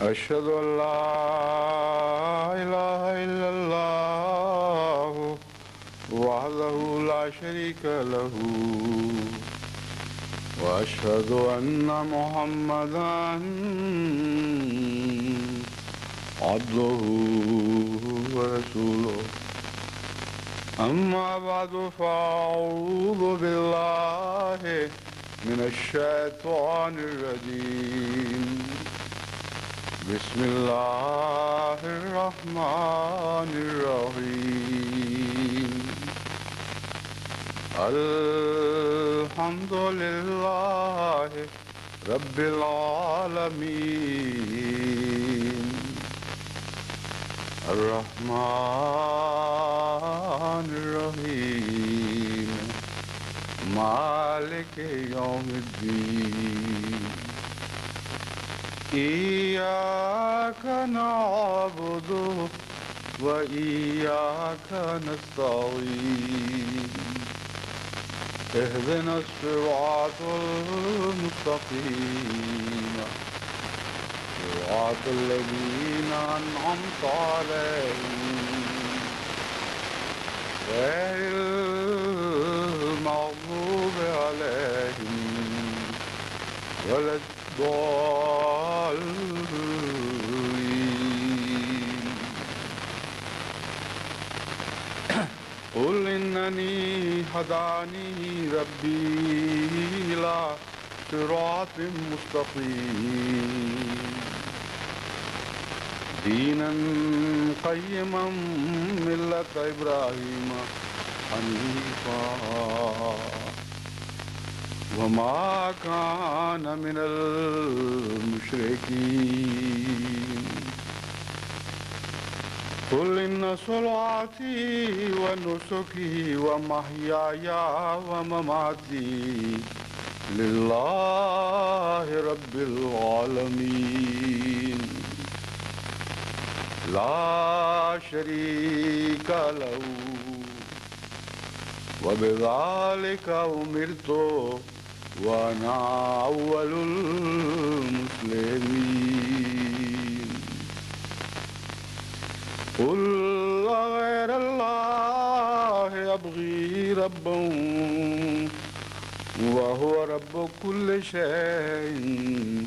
أشهد أن لا إله إلا الله وحده لا شريك له وأشهد أن محمدا عبده ورسوله أما بعد فأعوذ بالله من الشيطان الرجيم بسم الله الرحمن الرحيم الحمد لله رب العالمين الرحمن الرحيم مالك يوم الدين إياك نعبد وإياك نستعين اهدنا الصراط المستقيم صراط الذين أنعمت عليهم غير المغضوب عليهم ولا الضالين قل إنني هداني ربي إلى صراط مستقيم دينا قيما ملة إبراهيم حنيفا وما كان من المشركين قل إن صلاتي ونسكي ومحياي ومماتي لله رب العالمين لا شريك له وبذلك أمرت وأنا أول المسلمين قل غير الله أبغي ربا وهو رب كل شيء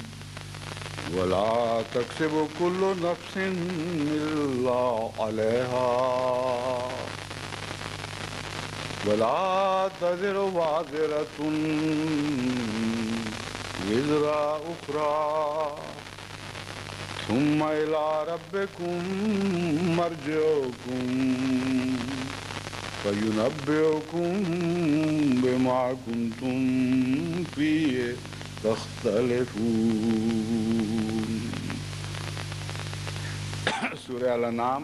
ولا تكسب كل نفس إلا عليها ولا تزر وازرة وزر أخرى ثم إلى ربكم مرجعكم فينبئكم بما كنتم فيه تختلفون. سورہ الانعام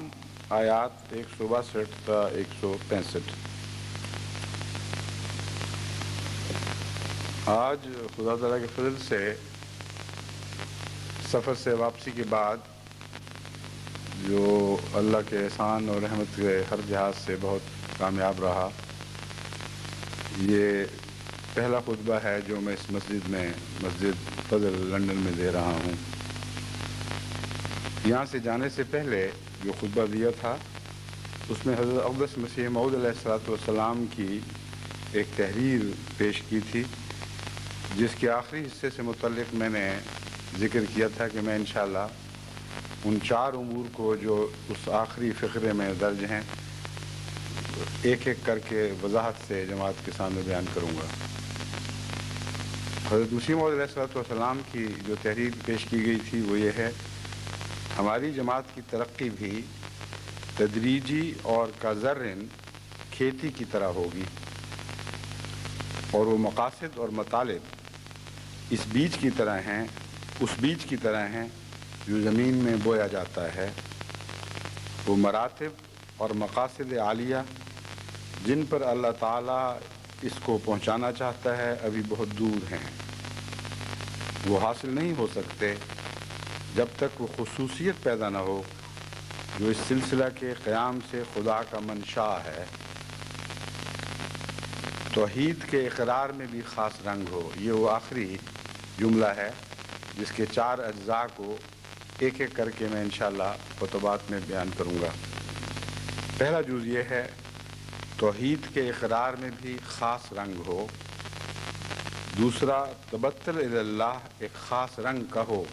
آیات 162 تا 165. آج خدا تعالیٰ کے فضل سے سفر سے واپسی کے بعد جو اللہ کے احسان اور رحمت کے ہر جہاز سے بہت کامیاب رہا، یہ پہلا خطبہ ہے جو میں اس مسجد فضل لندن میں دے رہا ہوں. یہاں سے جانے سے پہلے جو خطبہ دیا تھا اس میں حضرت اقدس مسیح موعود علیہ السلام کی ایک تحریر پیش کی تھی، جس کے آخری حصے سے متعلق میں نے ذکر کیا تھا کہ میں انشاءاللہ ان 4 امور کو جو اس آخری فقرے میں درج ہیں ایک ایک کر کے وضاحت سے جماعت کے سامنے بیان کروں گا. حضرت مسیح موعود علیہ السلام کی جو تحریر پیش کی گئی تھی وہ یہ ہے: ہماری جماعت کی ترقی بھی تدریجی اور کازرن کھیتی کی طرح ہوگی، اور وہ مقاصد اور مطالب اس بیج کی طرح ہیں جو زمین میں بویا جاتا ہے. وہ مراتب اور مقاصد عالیہ جن پر اللہ تعالیٰ اس کو پہنچانا چاہتا ہے ابھی بہت دور ہیں. وہ حاصل نہیں ہو سکتے جب تک وہ خصوصیت پیدا نہ ہو جو اس سلسلہ کے قیام سے خدا کا منشا ہے. توحید کے اقرار میں بھی خاص رنگ ہو. یہ وہ آخری جملہ ہے جس کے 4 اجزاء کو ایک ایک کر کے میں انشاءاللہ خطبات میں بیان کروں گا۔ پہلا جز یہ ہے توحید کے اقرار میں بھی خاص رنگ ہو، دوسرا تبتل الی اللہ ایک خاص رنگ کا ہو،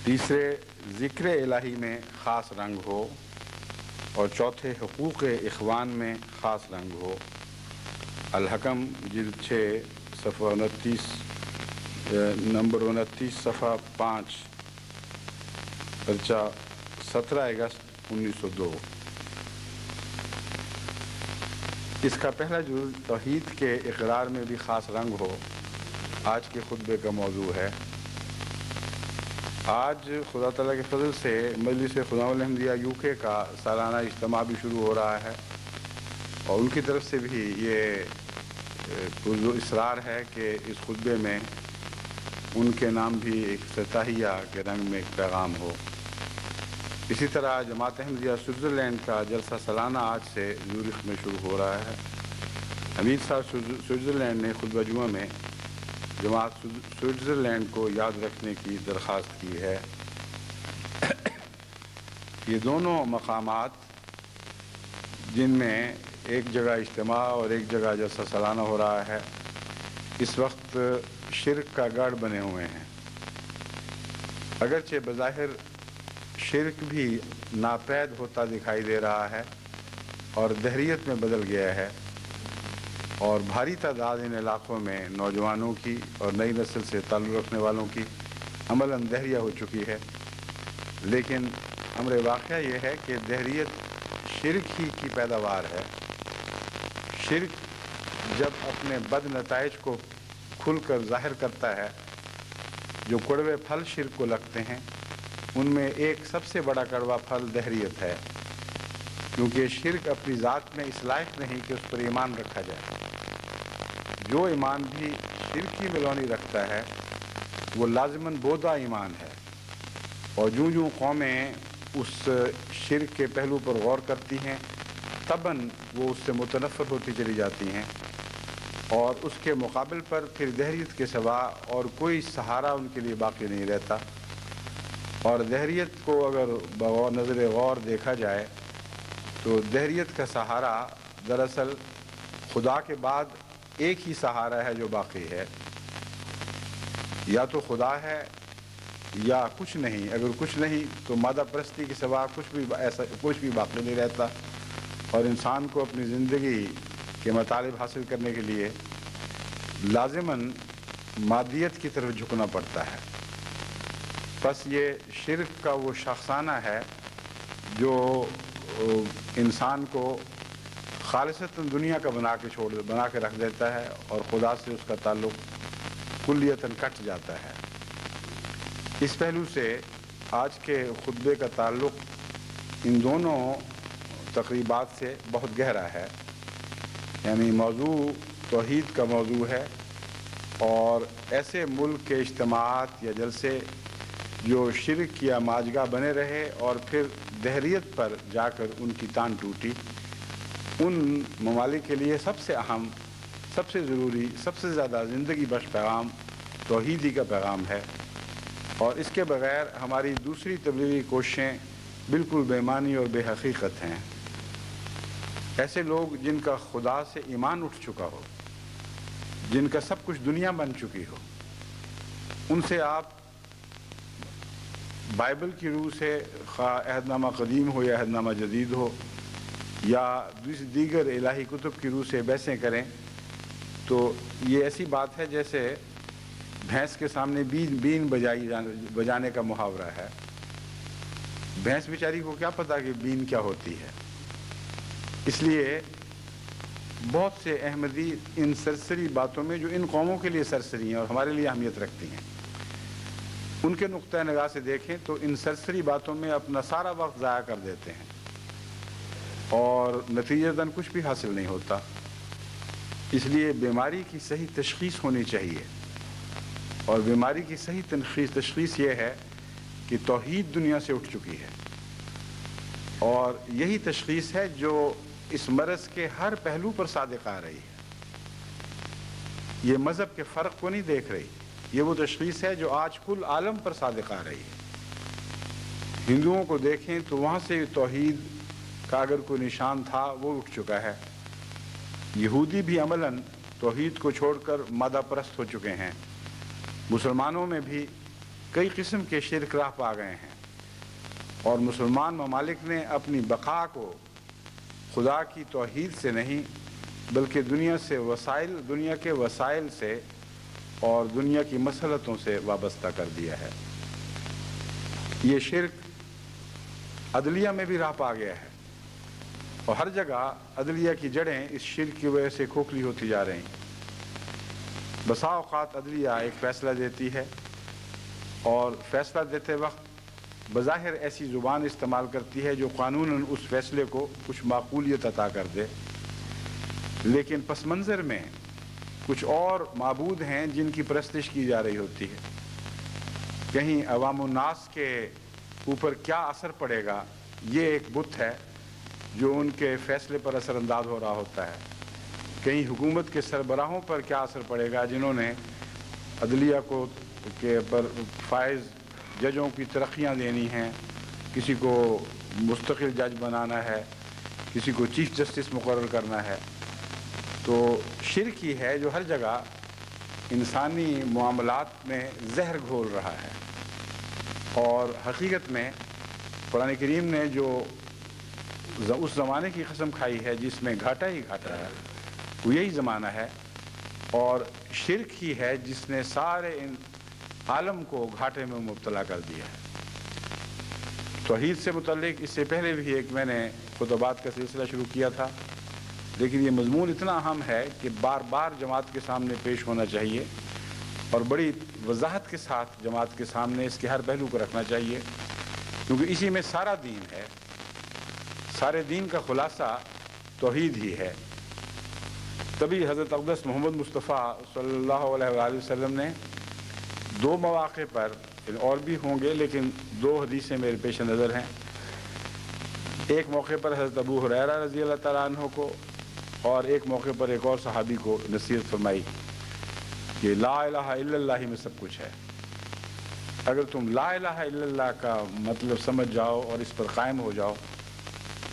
تیسرے ذکر الہی میں خاص رنگ ہو، اور چوتھے حقوق اخوان میں خاص رنگ ہو۔ الحکم جلد 6 صفحہ 29 نمبر 29 صفحہ 5 پرچہ 17 اگست 1902۔ اس کا پہلا جز توحید کے اقرار میں بھی خاص رنگ ہو آج کے خطبے کا موضوع ہے۔ آج خدا تعالیٰ کے فضل سے مجلس خدا الاحمدیہ UK کا سالانہ اجتماع بھی شروع ہو رہا ہے، اور ان کی طرف سے بھی یہ اصرار ہے کہ اس خطبے میں ان کے نام بھی ایک افتتاحیہ کے رنگ میں ایک پیغام ہو۔ اسی طرح جماعت احمدیہ سوئٹزرلینڈ کا جلسہ سالانہ آج سے زورخ میں شروع ہو رہا ہے۔ حمید صاحب سوئٹزرلینڈ نے خطبہ جمعہ میں جماعت سوئٹزرلینڈ کو یاد رکھنے کی درخواست کی ہے۔ یہ دونوں مقامات جن میں ایک جگہ اجتماع اور ایک جگہ جلسہ سالانہ ہو رہا ہے، اس وقت شرک کا گڑھ بنے ہوئے ہیں۔ اگرچہ بظاہر شرک بھی ناپید ہوتا دکھائی دے رہا ہے اور دہریت میں بدل گیا ہے، اور بھاری تعداد ان علاقوں میں نوجوانوں کی اور نئی نسل سے تعلق رکھنے والوں کی عملاً دہریہ ہو چکی ہے، لیکن امر واقعہ یہ ہے کہ دہریت شرک ہی کی پیداوار ہے۔ شرک جب اپنے بد نتائج کو کھل کر ظاہر کرتا ہے، جو کڑوے پھل شرک کو لگتے ہیں ان میں ایک سب سے بڑا کڑوا پھل دہریت ہے، کیونکہ شرک اپنی ذات میں اس لائق نہیں کہ اس پر ایمان رکھا جائے۔ جو ایمان بھی شرک کی ملونی رکھتا ہے وہ لازماً بودا ایمان ہے، اور جوں قومیں اس شرک کے پہلو پر غور کرتی ہیں تباً وہ اس سے متنفر ہوتی چلی جاتی ہیں، اور اس کے مقابل پر پھر دہریت کے سوا اور کوئی سہارا ان کے لیے باقی نہیں رہتا۔ اور دہریت کو اگر بغور نظر غور دیکھا جائے تو دہریت کا سہارا دراصل خدا کے بعد ایک ہی سہارا ہے جو باقی ہے، یا تو خدا ہے یا کچھ نہیں۔ اگر کچھ نہیں تو مادہ پرستی کے سوا کچھ بھی باقی نہیں رہتا، اور انسان کو اپنی زندگی کے مطالب حاصل کرنے کے لیے لازماً مادیت کی طرف جھکنا پڑتا ہے۔ بس یہ شرک کا وہ شخصانہ ہے جو انسان کو خالصتاً دنیا کا بنا کے رکھ دیتا ہے، اور خدا سے اس کا تعلق کلیتاً کٹ جاتا ہے۔ اس پہلو سے آج کے خطبے کا تعلق ان دونوں تقریبات سے بہت گہرا ہے، یعنی موضوع توحید کا موضوع ہے، اور ایسے ملک کے اجتماعات یا جلسے جو شرک یا ماجگاہ بنے رہے اور پھر دہریت پر جا کر ان کی تان ٹوٹی، ان ممالک کے لیے سب سے اہم، سب سے ضروری، سب سے زیادہ زندگی بخش پیغام توحیدی کا پیغام ہے، اور اس کے بغیر ہماری دوسری تبلیغی کوششیں بالکل بے معنی اور بے حقیقت ہیں۔ ایسے لوگ جن کا خدا سے ایمان اٹھ چکا ہو، جن کا سب کچھ دنیا بن چکی ہو، ان سے آپ بائبل کی روح سے خواہ عہد نامہ قدیم ہو یا عہد نامہ جدید ہو یا دیگر الہی کتب کی روح سے بحثیں کریں تو یہ ایسی بات ہے جیسے بھینس کے سامنے بین بجانے کا محاورہ ہے۔ بھینس بیچاری کو کیا پتا کہ بین کیا ہوتی ہے۔ اس لیے بہت سے احمدی ان سرسری باتوں میں جو ان قوموں کے لیے سرسری ہیں اور ہمارے لیے اہمیت رکھتی ہیں، ان کے نقطۂ نگاہ سے دیکھیں تو ان سرسری باتوں میں اپنا سارا وقت ضائع کر دیتے ہیں اور نتیجتاً کچھ بھی حاصل نہیں ہوتا۔ اس لیے بیماری کی صحیح تشخیص ہونی چاہیے، اور بیماری کی صحیح تشخیص یہ ہے کہ توحید دنیا سے اٹھ چکی ہے، اور یہی تشخیص ہے جو اس مرض کے ہر پہلو پر صادق آ رہی ہے۔ یہ مذہب کے فرق کو نہیں دیکھ رہی، یہ وہ تشخیص ہے جو آج کل عالم پر صادق آ رہی ہے۔ ہندوؤں کو دیکھیں تو وہاں سے توحید کا اگر کوئی نشان تھا وہ اٹھ چکا ہے۔ یہودی بھی عملاً توحید کو چھوڑ کر مادہ پرست ہو چکے ہیں۔ مسلمانوں میں بھی کئی قسم کے شرک راہ پا گئے ہیں، اور مسلمان ممالک نے اپنی بقا کو خدا کی توحید سے نہیں بلکہ دنیا کے وسائل سے اور دنیا کی مصلحتوں سے وابستہ کر دیا ہے۔ یہ شرک عدلیہ میں بھی راہ پا گیا ہے، اور ہر جگہ عدلیہ کی جڑیں اس شرک کی وجہ سے کھوکھلی ہوتی جا رہی ہیں۔ بسا اوقات عدلیہ ایک فیصلہ دیتی ہے اور فیصلہ دیتے وقت بظاہر ایسی زبان استعمال کرتی ہے جو قانوناً اس فیصلے کو کچھ معقولیت عطا کر دے، لیکن پس منظر میں کچھ اور معبود ہیں جن کی پرستش کی جا رہی ہوتی ہے۔ کہیں عوام الناس کے اوپر کیا اثر پڑے گا، یہ ایک بت ہے جو ان کے فیصلے پر اثر انداز ہو رہا ہوتا ہے۔ کہیں حکومت کے سربراہوں پر کیا اثر پڑے گا جنہوں نے عدلیہ کو کے پر فائز ججوں کی ترقیاں دینی ہیں، کسی کو مستقل جج بنانا ہے، کسی کو چیف جسٹس مقرر کرنا ہے۔ تو شرک ہی ہے جو ہر جگہ انسانی معاملات میں زہر گھول رہا ہے، اور حقیقت میں قرآن کریم نے جو اس زمانے کی قسم کھائی ہے جس میں گھاٹا ہی گھاٹا ہے، وہ یہی زمانہ ہے، اور شرک ہی ہے جس نے سارے ان عالم کو گھاٹے میں مبتلا کر دیا ہے۔ توحید سے متعلق اس سے پہلے بھی میں نے خطبات کا سلسلہ شروع کیا تھا، لیکن یہ مضمون اتنا اہم ہے کہ بار بار جماعت کے سامنے پیش ہونا چاہیے، اور بڑی وضاحت کے ساتھ جماعت کے سامنے اس کے ہر پہلو کو رکھنا چاہیے، کیونکہ اسی میں سارا دین ہے۔ سارے دین کا خلاصہ توحید ہی ہے۔ تبھی حضرت اقدس محمد مصطفیٰ صلی اللہ علیہ وآلہ وسلم نے دو مواقع پر، اور بھی ہوں گے لیکن دو حدیثیں میرے پیش نظر ہیں، ایک موقع پر حضرت ابو ہریرہ رضی اللہ تعالیٰ عنہ کو، اور ایک موقع پر ایک اور صحابی کو نصیحت فرمائی کہ لا الہ الا اللہ میں سب کچھ ہے۔ اگر تم لا الہ الا اللہ کا مطلب سمجھ جاؤ اور اس پر قائم ہو جاؤ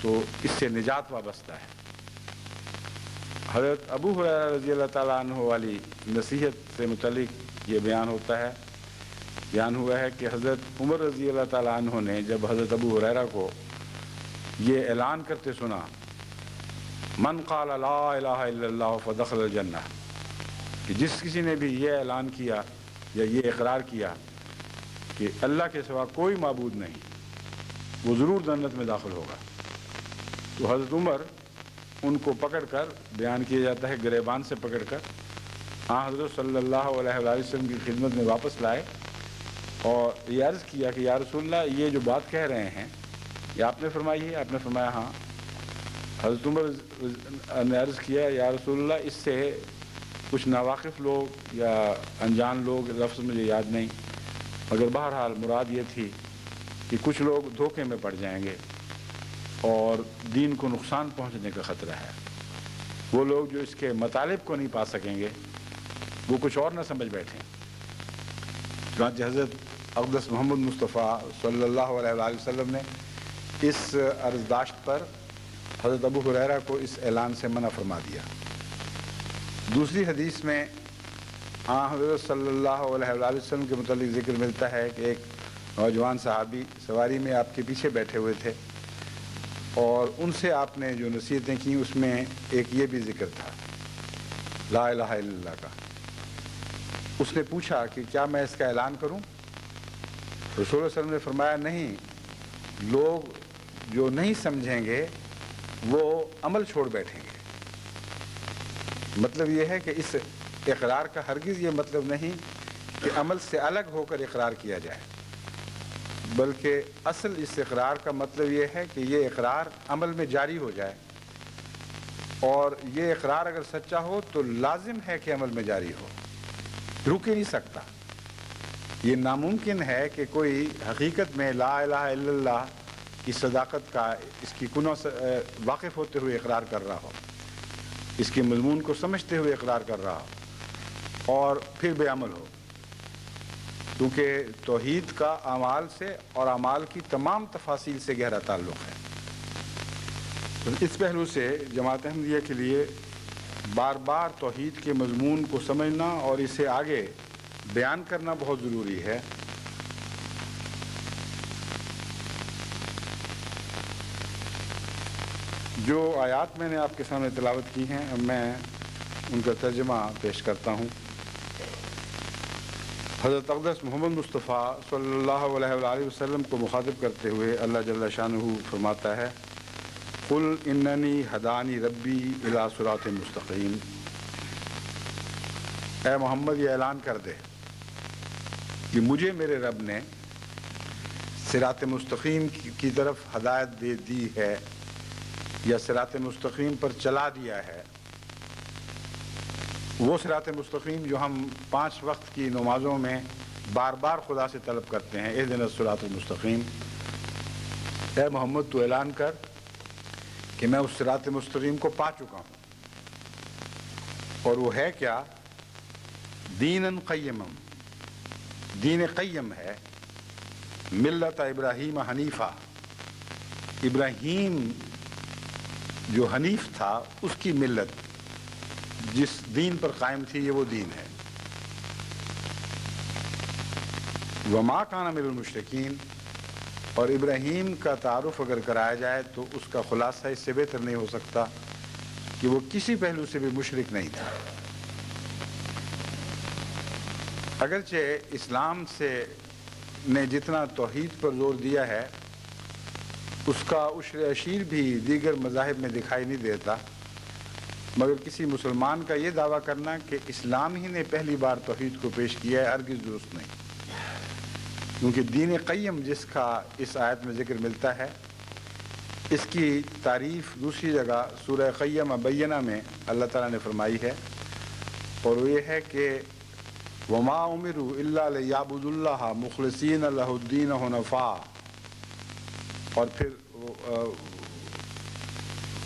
تو اس سے نجات وابستہ ہے۔ حضرت ابو ہریرہ رضی اللہ تعالیٰ عنہ والی نصیحت سے متعلق یہ بیان ہوا ہے کہ حضرت عمر رضی اللہ تعالیٰ عنہ نے جب حضرت ابو ہریرہ کو یہ اعلان کرتے سنا، من قال لا الہ الا اللہ فدخل الجنہ، کہ جس کسی نے بھی یہ اعلان کیا یا یہ اقرار کیا کہ اللہ کے سوا کوئی معبود نہیں، وہ ضرور جنت میں داخل ہوگا، تو حضرت عمر ان کو پکڑ کر، بیان کیا جاتا ہے گریبان سے پکڑ کر، حضرت صلی اللہ علیہ وآلہ وسلم کی خدمت میں واپس لائے اور یہ عرض کیا کہ یا رسول اللہ، یہ جو بات کہہ رہے ہیں یہ آپ نے فرمائی ہے؟ آپ نے فرمایا ہاں۔ حضرت عمر نے عرض کیا یا رسول اللہ، اس سے کچھ ناواقف لوگ یا انجان لوگ، لفظ مجھے یاد نہیں، مگر بہرحال مراد یہ تھی کہ کچھ لوگ دھوکے میں پڑ جائیں گے اور دین کو نقصان پہنچنے کا خطرہ ہے۔ وہ لوگ جو اس کے مطالب کو نہیں پا سکیں گے وہ کچھ اور نہ سمجھ بیٹھیں۔ چنانچہ حضرت اقدس محمد مصطفیٰ صلی اللہ علیہ وآلہ وسلم نے اس عرضداشت پر حضرت ابو ہریرہ کو اس اعلان سے منع فرما دیا۔ دوسری حدیث میں حضرت صلی اللہ علیہ وآلہ وسلم کے متعلق ذکر ملتا ہے کہ ایک نوجوان صحابی سواری میں آپ کے پیچھے بیٹھے ہوئے تھے، اور ان سے آپ نے جو نصیحتیں کی اس میں ایک یہ بھی ذکر تھا لا الہ الا اللہ کا۔ اس نے پوچھا کہ کیا میں اس کا اعلان کروں؟ رسول اللہ صلی اللہ علیہ وسلم نے فرمایا نہیں، لوگ جو نہیں سمجھیں گے وہ عمل چھوڑ بیٹھیں گے۔ مطلب یہ ہے کہ اس اقرار کا ہرگز یہ مطلب نہیں کہ عمل سے الگ ہو کر اقرار کیا جائے، بلکہ اصل اس اقرار کا مطلب یہ ہے کہ یہ اقرار عمل میں جاری ہو جائے، اور یہ اقرار اگر سچا ہو تو لازم ہے کہ عمل میں جاری ہو، رک ہی نہیں سکتا۔ یہ ناممکن ہے کہ کوئی حقیقت میں لا الہ الا اللہ کی صداقت کا، اس کی کنوں سے واقف ہوتے ہوئے اقرار کر رہا ہو، اس کے مضمون کو سمجھتے ہوئے اقرار کر رہا ہو، اور پھر بے عمل ہو۔ کیونکہ توحید کا اعمال سے اور اعمال کی تمام تفاصیل سے گہرا تعلق ہے۔ تو اس پہلو سے جماعت احمدیہ کے لیے بار بار توحید کے مضمون کو سمجھنا اور اسے آگے بیان کرنا بہت ضروری ہے۔ جو آیات میں نے آپ کے سامنے تلاوت کی ہیں اب میں ان کا ترجمہ پیش کرتا ہوں۔ حضرت اقدس محمد مصطفیٰ صلی اللہ علیہ وآلہ وسلم کو مخاطب کرتے ہوئے اللہ جل شانہ فرماتا ہے، قل اننی ہدانی ربی الی صراط مستقیم۔ اے محمد یہ اعلان کر دے کہ مجھے میرے رب نے صراط مستقیم کی طرف ہدایت دے دی ہے یا صراط مستقیم پر چلا دیا ہے۔ وہ صراط مستقیم جو ہم 5 وقت کی نمازوں میں بار بار خدا سے طلب کرتے ہیں، اہدنا الصراط المستقیم۔ اے محمد تو اعلان کر کہ میں اس صراط مستقیم کو پا چکا ہوں، اور وہ ہے کیا؟ دیناً قیمم، دین قیم ہے، ملت ابراہیم حنیفہ، ابراہیم جو حنیف تھا اس کی ملت جس دین پر قائم تھی، یہ وہ دین ہے۔ وما کان من المشرکین، اور ابراہیم کا تعارف اگر کرایا جائے تو اس کا خلاصہ اس سے بہتر نہیں ہو سکتا کہ وہ کسی پہلو سے بھی مشرک نہیں تھا۔ اگرچہ اسلام نے جتنا توحید پر زور دیا ہے اس کا عشر اشیر بھی دیگر مذاہب میں دکھائی نہیں دیتا، مگر کسی مسلمان کا یہ دعویٰ کرنا کہ اسلام ہی نے پہلی بار توحید کو پیش کیا ہے ہرگز درست نہیں، کیونکہ دین قیم جس کا اس آیت میں ذکر ملتا ہے اس کی تعریف دوسری جگہ سورہ قیمہ بینہ میں اللہ تعالیٰ نے فرمائی ہے، اور وہ یہ ہے کہ وَمَا أُمِرُوا إِلَّا لِيَعْبُدُوا اللَّهَ مُخْلِصِينَ لَهُ الدِّينَ حُنَفَاءَ، اور پھر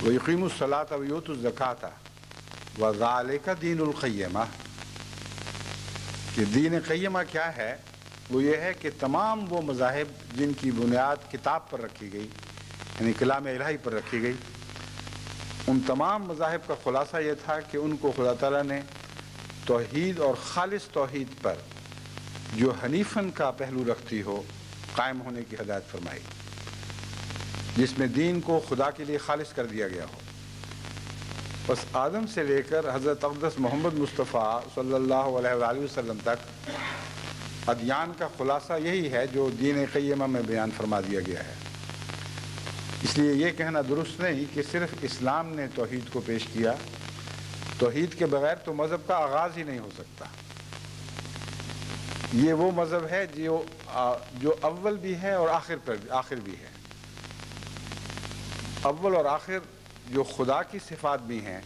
وَيُقِيمُوا الصَّلَاةَ وَيُؤْتُوا الزَّكَاةَ وَذَلِكَ دِينُ الْقَيِّمَةِ، کہ دین قیمہ کیا ہے؟ وہ یہ ہے کہ تمام وہ مذاہب جن کی بنیاد کتاب پر رکھی گئی، یعنی کلام الہی پر رکھی گئی، ان تمام مذاہب کا خلاصہ یہ تھا کہ ان کو خدا تعالیٰ نے توحید اور خالص توحید پر جو حنیفاً کا پہلو رکھتی ہو قائم ہونے کی ہدایت فرمائی، جس میں دین کو خدا کے لیے خالص کر دیا گیا ہو۔ بس آدم سے لے کر حضرت اقدس محمد مصطفیٰ صلی اللہ علیہ وآلہ وسلم تک ادیان کا خلاصہ یہی ہے جو دین قیمہ میں بیان فرما دیا گیا ہے۔ اس لیے یہ کہنا درست نہیں کہ صرف اسلام نے توحید کو پیش کیا، توحید کے بغیر تو مذہب کا آغاز ہی نہیں ہو سکتا۔ یہ وہ مذہب ہے جو اول بھی ہے اور آخر بھی ہے۔ اول اور آخر جو خدا کی صفات بھی ہیں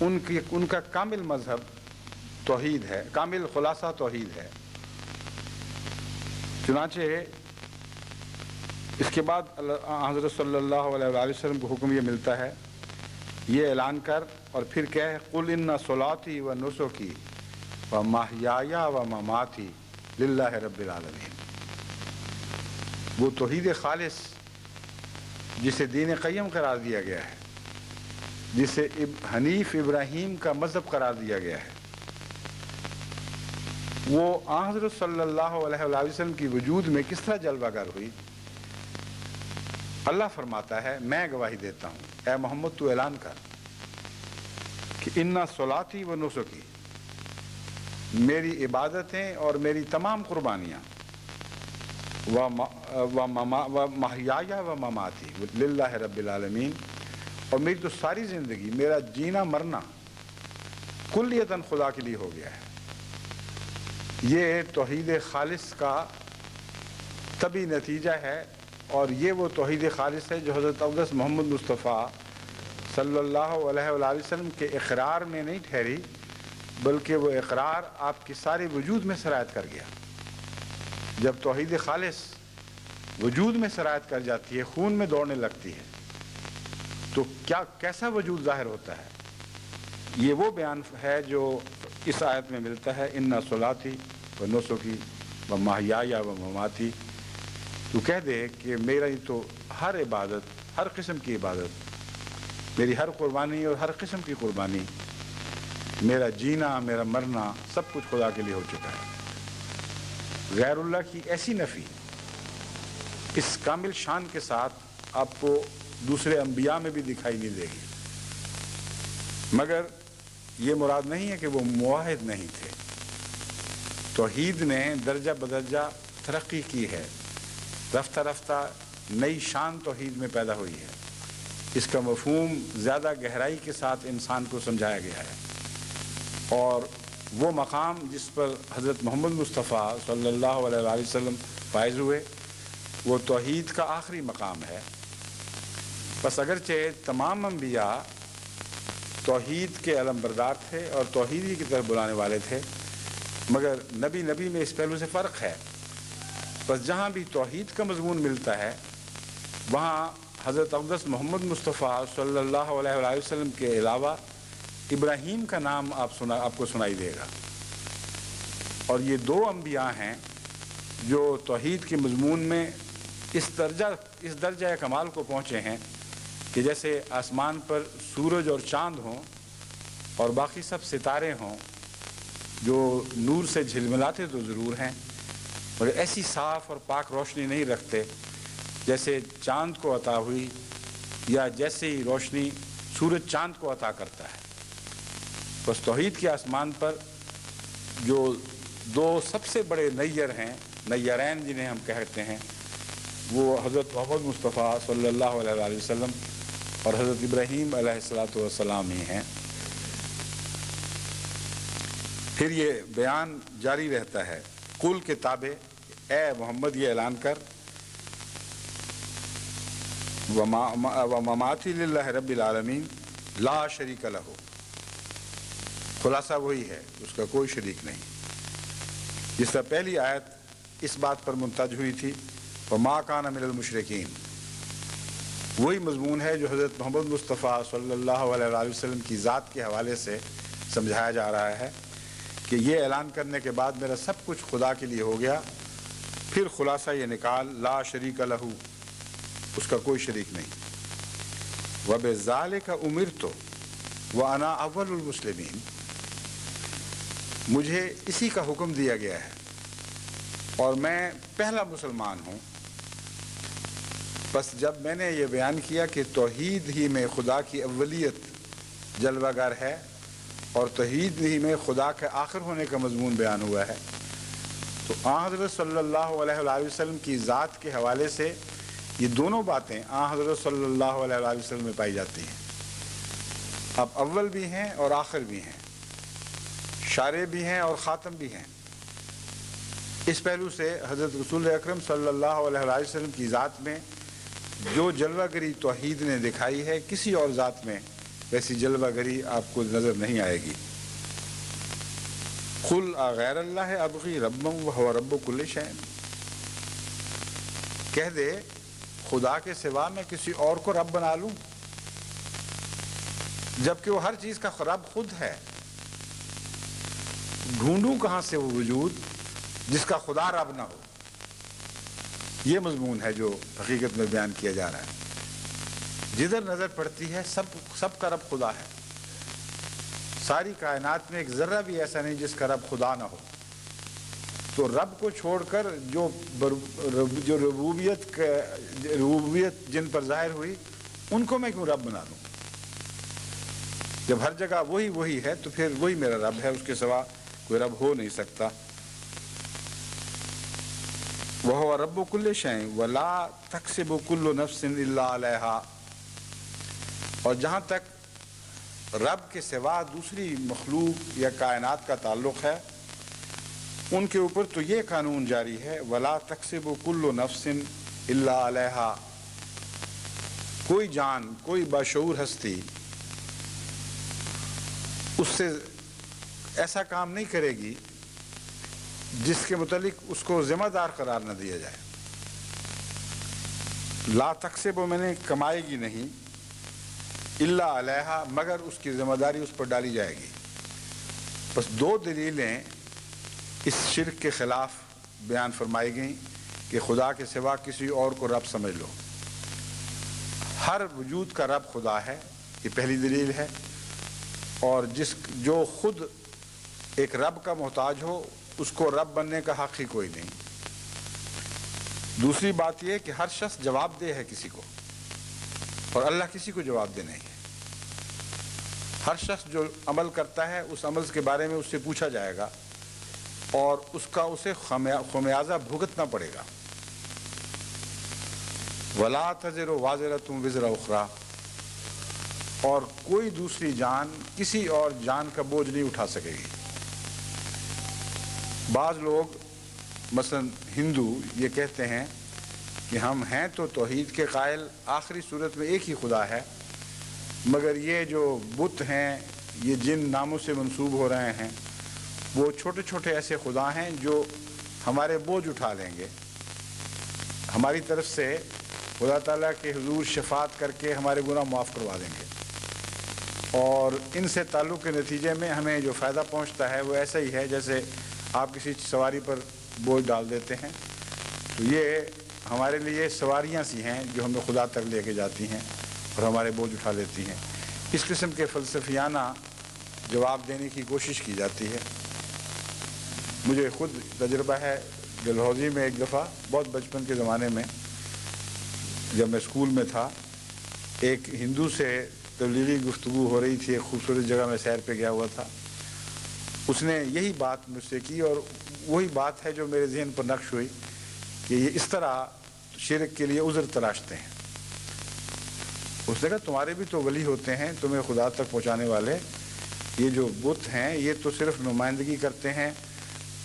ان کا کامل مذہب توحید ہے، کامل خلاصہ توحید ہے۔ چنانچہ اس کے بعد حضرت صلی اللہ علیہ وآلہ وسلم کو حکم یہ ملتا ہے، یہ اعلان کر اور پھر کیا ہے، قُلْ إِنَّ صَلَاتِي وَنُسُكِي وَمَحْيَايَ وَمَمَاتِي لِلَّهِ رَبِّ الْعَالَمِينَ۔ وہ توحید خالص جسے دین قیم قرار دیا گیا ہے، جسے حنیف ابراہیم کا مذہب قرار دیا گیا ہے، وہ حضرت صلی اللہ علیہ وآلہ وسلم کی وجود میں کس طرح جلوہ گر ہوئی؟ اللہ فرماتا ہے، میں گواہی دیتا ہوں، اے محمد تو اعلان کر کہ اِنَّ صَلَاتِي وَنُسُكِي، میری عبادتیں اور میری تمام قربانیاں، وَمَحْيَايَ وَمَمَاتِي لِلَّهِ رَبِّ الْعَالَمِينَ، اور میری تو ساری زندگی، میرا جینا مرنا کلیتاً خدا کے لیے ہو گیا ہے۔ یہ توحید خالص کا طبی نتیجہ ہے، اور یہ وہ توحید خالص ہے جو حضرت اقدس محمد مصطفیٰ صلی اللہ علیہ وآلہ وسلم کے اقرار میں نہیں ٹھہری، بلکہ وہ اقرار آپ کی سارے وجود میں سرایت کر گیا۔ جب توحید خالص وجود میں سرایت کر جاتی ہے، خون میں دوڑنے لگتی ہے، تو کیسا وجود ظاہر ہوتا ہے؟ یہ وہ بیان ہے جو اس آیت میں ملتا ہے، اِنَّ صَلَاتِي وَنُسُكِي ومحیایا ومماتی، تو کہہ دے کہ میری تو ہر عبادت، ہر قسم کی عبادت، میری ہر قربانی اور ہر قسم کی قربانی، میرا جینا، میرا مرنا، سب کچھ خدا کے لیے ہو چکا ہے۔ غیر اللہ کی ایسی نفی اس کامل شان کے ساتھ آپ کو دوسرے انبیاء میں بھی دکھائی نہیں دے گی، مگر یہ مراد نہیں ہے کہ وہ موحد نہیں تھے۔ توحید نے درجہ بدرجہ ترقی کی ہے، رفتہ رفتہ نئی شان توحید میں پیدا ہوئی ہے۔ اس کا مفہوم زیادہ گہرائی کے ساتھ انسان کو سمجھایا گیا ہے، اور وہ مقام جس پر حضرت محمد مصطفیٰ صلی اللہ علیہ وآلہ وسلم فائز ہوئے وہ توحید کا آخری مقام ہے۔ بس اگرچہ تمام انبیاء توحید کے علمبردار تھے اور توحید ہی کی طرف بلانے والے تھے، مگر نبی میں اس پہلو سے فرق ہے۔ بس جہاں بھی توحید کا مضمون ملتا ہے وہاں حضرت اقدس محمد مصطفیٰ صلی اللہ علیہ وآلہ وسلم کے علاوہ ابراہیم کا نام آپ کو سنائی دے گا، اور یہ دو انبیاء ہیں جو توحید کے مضمون میں اس درجہ کمال کو پہنچے ہیں کہ جیسے آسمان پر سورج اور چاند ہوں اور باقی سب ستارے ہوں جو نور سے جھلملاتے تو ضرور ہیں مگر ایسی صاف اور پاک روشنی نہیں رکھتے جیسے چاند کو عطا ہوئی یا جیسے ہی روشنی سورج چاند کو عطا کرتا ہے۔ بس توحید کے آسمان پر جو دو سب سے بڑے نیر ہیں، نیرین جنہیں ہم کہتے ہیں، وہ حضرت محمد مصطفیٰ صلی اللہ علیہ وآلہ وسلم اور حضرت ابراہیم علیہ السلام ہی ہیں۔ پھر یہ بیان جاری رہتا ہے، قل کے تابع اے محمد یہ اعلان کر، ومماتی للہ رب العالمین لا شریک لہ، خلاصہ وہی ہے، اس کا کوئی شریک نہیں۔ جس طرح پہلی آیت اس بات پر منتج ہوئی تھی وما کان من المشرکین، وہی مضمون ہے جو حضرت محمد مصطفیٰ صلی اللہ علیہ وآلہ وسلم کی ذات کے حوالے سے سمجھایا جا رہا ہے کہ یہ اعلان کرنے کے بعد میرا سب کچھ خدا کے لیے ہو گیا، پھر خلاصہ یہ نکال لا شریک لہ، اس کا کوئی شریک نہیں۔ وبذالک امرت وانا اول المسلمین، مجھے اسی کا حکم دیا گیا ہے اور میں پہلا مسلمان ہوں۔ بس جب میں نے یہ بیان کیا کہ توحید ہی میں خدا کی اولیت جلوہ گر ہے اور توحید ہی میں خدا کے آخر ہونے کا مضمون بیان ہوا ہے، تو آن حضرت صلی اللہ علیہ وآلہ وسلم کی ذات کے حوالے سے یہ دونوں باتیں آن حضرت صلی اللہ علیہ وآلہ وسلم میں پائی جاتی ہیں۔ اب اول بھی ہیں اور آخر بھی ہیں، شارع بھی ہیں اور خاتم بھی ہیں۔ اس پہلو سے حضرت رسول اکرم صلی اللہ علیہ وآلہ وسلم کی ذات میں جو جلوہ گری توحید نے دکھائی ہے کسی اور ذات میں ویسی جلوہ گری آپ کو نظر نہیں آئے گی۔ قل غیر اللہ ابغی ربا وہو رب کل شیء، کہہ دے خدا کے سوا میں کسی اور کو رب بنا لوں جبکہ وہ ہر چیز کا رب خود ہے۔ ڈھونڈوں کہاں سے وہ وجود جس کا خدا رب نہ ہو؟ یہ مضمون ہے جو حقیقت میں بیان کیا جا رہا ہے۔ جدھر نظر پڑتی ہے سب کا رب خدا ہے۔ ساری کائنات میں ایک ذرہ بھی ایسا نہیں جس کا رب خدا نہ ہو، تو رب کو چھوڑ کر جو ربوبیت جن پر ظاہر ہوئی ان کو میں کیوں رب بنا لوں؟ جب ہر جگہ وہی ہے تو پھر وہی میرا رب ہے، اس کے سوا کوئی رب ہو نہیں سکتا۔ وَهُوَ رَبُّ كُلِّ شَيْءٍ وَلَا تَكْسِبُ كُلُّ نَفْسٍ إِلَّا عَلَيْهَا، اور جہاں تک رب کے سوا دوسری مخلوق یا کائنات کا تعلق ہے ان کے اوپر تو یہ قانون جاری ہے وَلَا تَكْسِبُ كُلُّ نَفْسٍ إِلَّا عَلَيْهَا، کوئی جان، کوئی باشعور ہستی اس سے ایسا کام نہیں کرے گی جس کے متعلق اس کو ذمہ دار قرار نہ دیا جائے۔ لا تکسب میں نے کمائے گی نہیں، الا علیہا مگر اس کی ذمہ داری اس پر ڈالی جائے گی۔ بس دو دلیلیں اس شرک کے خلاف بیان فرمائی گئیں کہ خدا کے سوا کسی اور کو رب سمجھ لو. ہر وجود کا رب خدا ہے، یہ پہلی دلیل ہے. اور جو خود ایک رب کا محتاج ہو اس کو رب بننے کا حق ہی کوئی نہیں. دوسری بات یہ کہ ہر شخص جواب دہ ہے کسی کو، اور اللہ کسی کو جواب دہ نہیں ہے. ہر شخص جو عمل کرتا ہے اس عمل کے بارے میں اس سے پوچھا جائے گا اور اسے خمیازہ بھگتنا پڑے گا. وَلَا تَزِرُ وَازِرَةٌ وِزْرَ أُخْرَىٰ، اور کوئی دوسری جان کسی اور جان کا بوجھ نہیں اٹھا سکے گی. بعض لوگ مثلا ہندو یہ کہتے ہیں کہ ہم ہیں تو توحید کے قائل، آخری صورت میں ایک ہی خدا ہے، مگر یہ جو بت ہیں، یہ جن ناموں سے منسوب ہو رہے ہیں، وہ چھوٹے چھوٹے ایسے خدا ہیں جو ہمارے بوجھ اٹھا لیں گے. ہماری طرف سے خدا تعالیٰ کے حضور شفاعت کر کے ہمارے گناہ معاف کروا دیں گے، اور ان سے تعلق کے نتیجے میں ہمیں جو فائدہ پہنچتا ہے وہ ایسا ہی ہے جیسے آپ کسی سواری پر بوجھ ڈال دیتے ہیں. تو یہ ہمارے لیے سواریاں سی ہیں جو ہمیں خدا تک لے کے جاتی ہیں اور ہمارے بوجھ اٹھا لیتی ہیں. اس قسم کے فلسفیانہ جواب دینے کی کوشش کی جاتی ہے. مجھے خود تجربہ ہے، ڈلہوزی میں ایک دفعہ بہت بچپن کے زمانے میں جب میں اسکول میں تھا، ایک ہندو سے تبلیغی گفتگو ہو رہی تھی. ایک خوبصورت جگہ میں سیر پہ گیا ہوا تھا. اس نے یہی بات مجھ سے کی، اور وہی بات ہے جو میرے ذہن پر نقش ہوئی کہ یہ اس طرح شرک کے لیے عذر تراشتے ہیں. اس نے کہا تمہارے بھی تو ولی ہوتے ہیں تمہیں خدا تک پہنچانے والے، یہ جو بت ہیں یہ تو صرف نمائندگی کرتے ہیں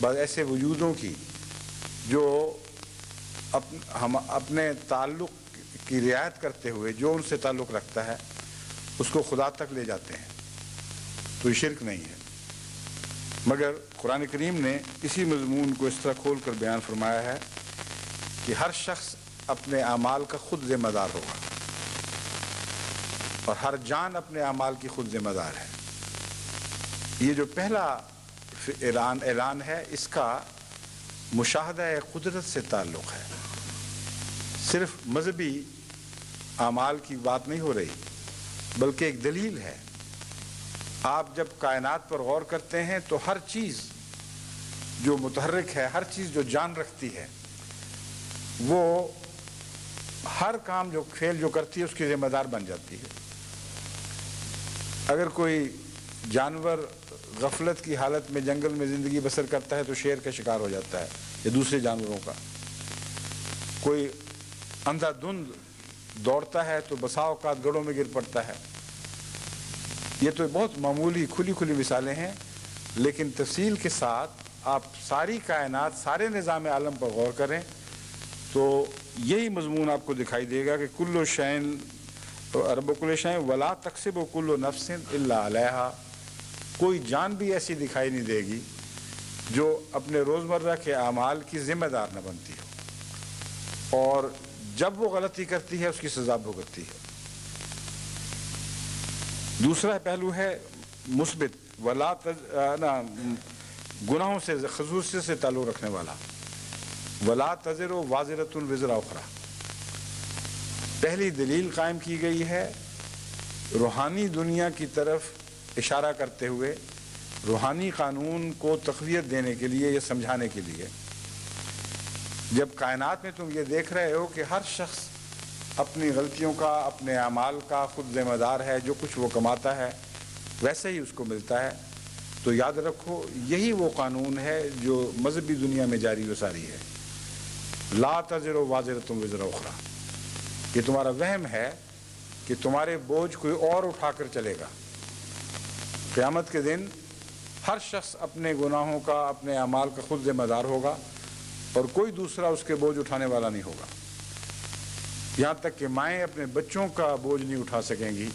بعض ایسے وجودوں کی جو ہم اپنے تعلق کی رعایت کرتے ہوئے جو ان سے تعلق رکھتا ہے اس کو خدا تک لے جاتے ہیں. تو یہ شرک نہیں ہے. مگر قرآن کریم نے اسی مضمون کو اس طرح کھول کر بیان فرمایا ہے کہ ہر شخص اپنے اعمال کا خود ذمہ دار ہوگا، اور ہر جان اپنے اعمال کی خود ذمہ دار ہے. یہ جو پہلا اعلان ہے اس کا مشاہدہ قدرت سے تعلق ہے. صرف مذہبی اعمال کی بات نہیں ہو رہی بلکہ ایک دلیل ہے. آپ جب کائنات پر غور کرتے ہیں تو ہر چیز جو متحرک ہے، ہر چیز جو جان رکھتی ہے، وہ ہر کام جو کھیل جو کرتی ہے اس کی ذمہ دار بن جاتی ہے. اگر کوئی جانور غفلت کی حالت میں جنگل میں زندگی بسر کرتا ہے تو شیر کا شکار ہو جاتا ہے یا دوسرے جانوروں کا. کوئی اندھا دھند دوڑتا ہے تو بسا اوقات گڑھوں میں گر پڑتا ہے. یہ تو بہت معمولی کھلی مثالیں ہیں، لیکن تفصیل کے ساتھ آپ ساری کائنات، سارے نظام عالم پر غور کریں تو یہی مضمون آپ کو دکھائی دے گا کہ کل شین رب کل شین ولا تکسب کل نفس الا علیہا. کوئی جان بھی ایسی دکھائی نہیں دے گی جو اپنے روزمرہ کے اعمال کی ذمہ دار نہ بنتی ہو، اور جب وہ غلطی کرتی ہے اس کی سزا بھگتتی ہے. دوسرا پہلو ہے مثبت، گناہوں سے خصوصیت سے تعلق رکھنے والا. ولا تزر وازرۃ وزر اخرى. پہلی دلیل قائم کی گئی ہے روحانی دنیا کی طرف اشارہ کرتے ہوئے، روحانی قانون کو تقویت دینے کے لیے یا سمجھانے کے لیے. جب کائنات میں تم یہ دیکھ رہے ہو کہ ہر شخص اپنی غلطیوں کا، اپنے اعمال کا خود ذمہ دار ہے، جو کچھ وہ کماتا ہے ویسے ہی اس کو ملتا ہے، تو یاد رکھو یہی وہ قانون ہے جو مذہبی دنیا میں جاری و ساری ہے. لا تزر وازرۃ وزر اخرى. یہ تمہارا وہم ہے کہ تمہارے بوجھ کوئی اور اٹھا کر چلے گا. قیامت کے دن ہر شخص اپنے گناہوں کا، اپنے اعمال کا خود ذمہ دار ہوگا اور کوئی دوسرا اس کے بوجھ اٹھانے والا نہیں ہوگا. یہاں تک کہ مائیں اپنے بچوں کا بوجھ نہیں اٹھا سکیں گی،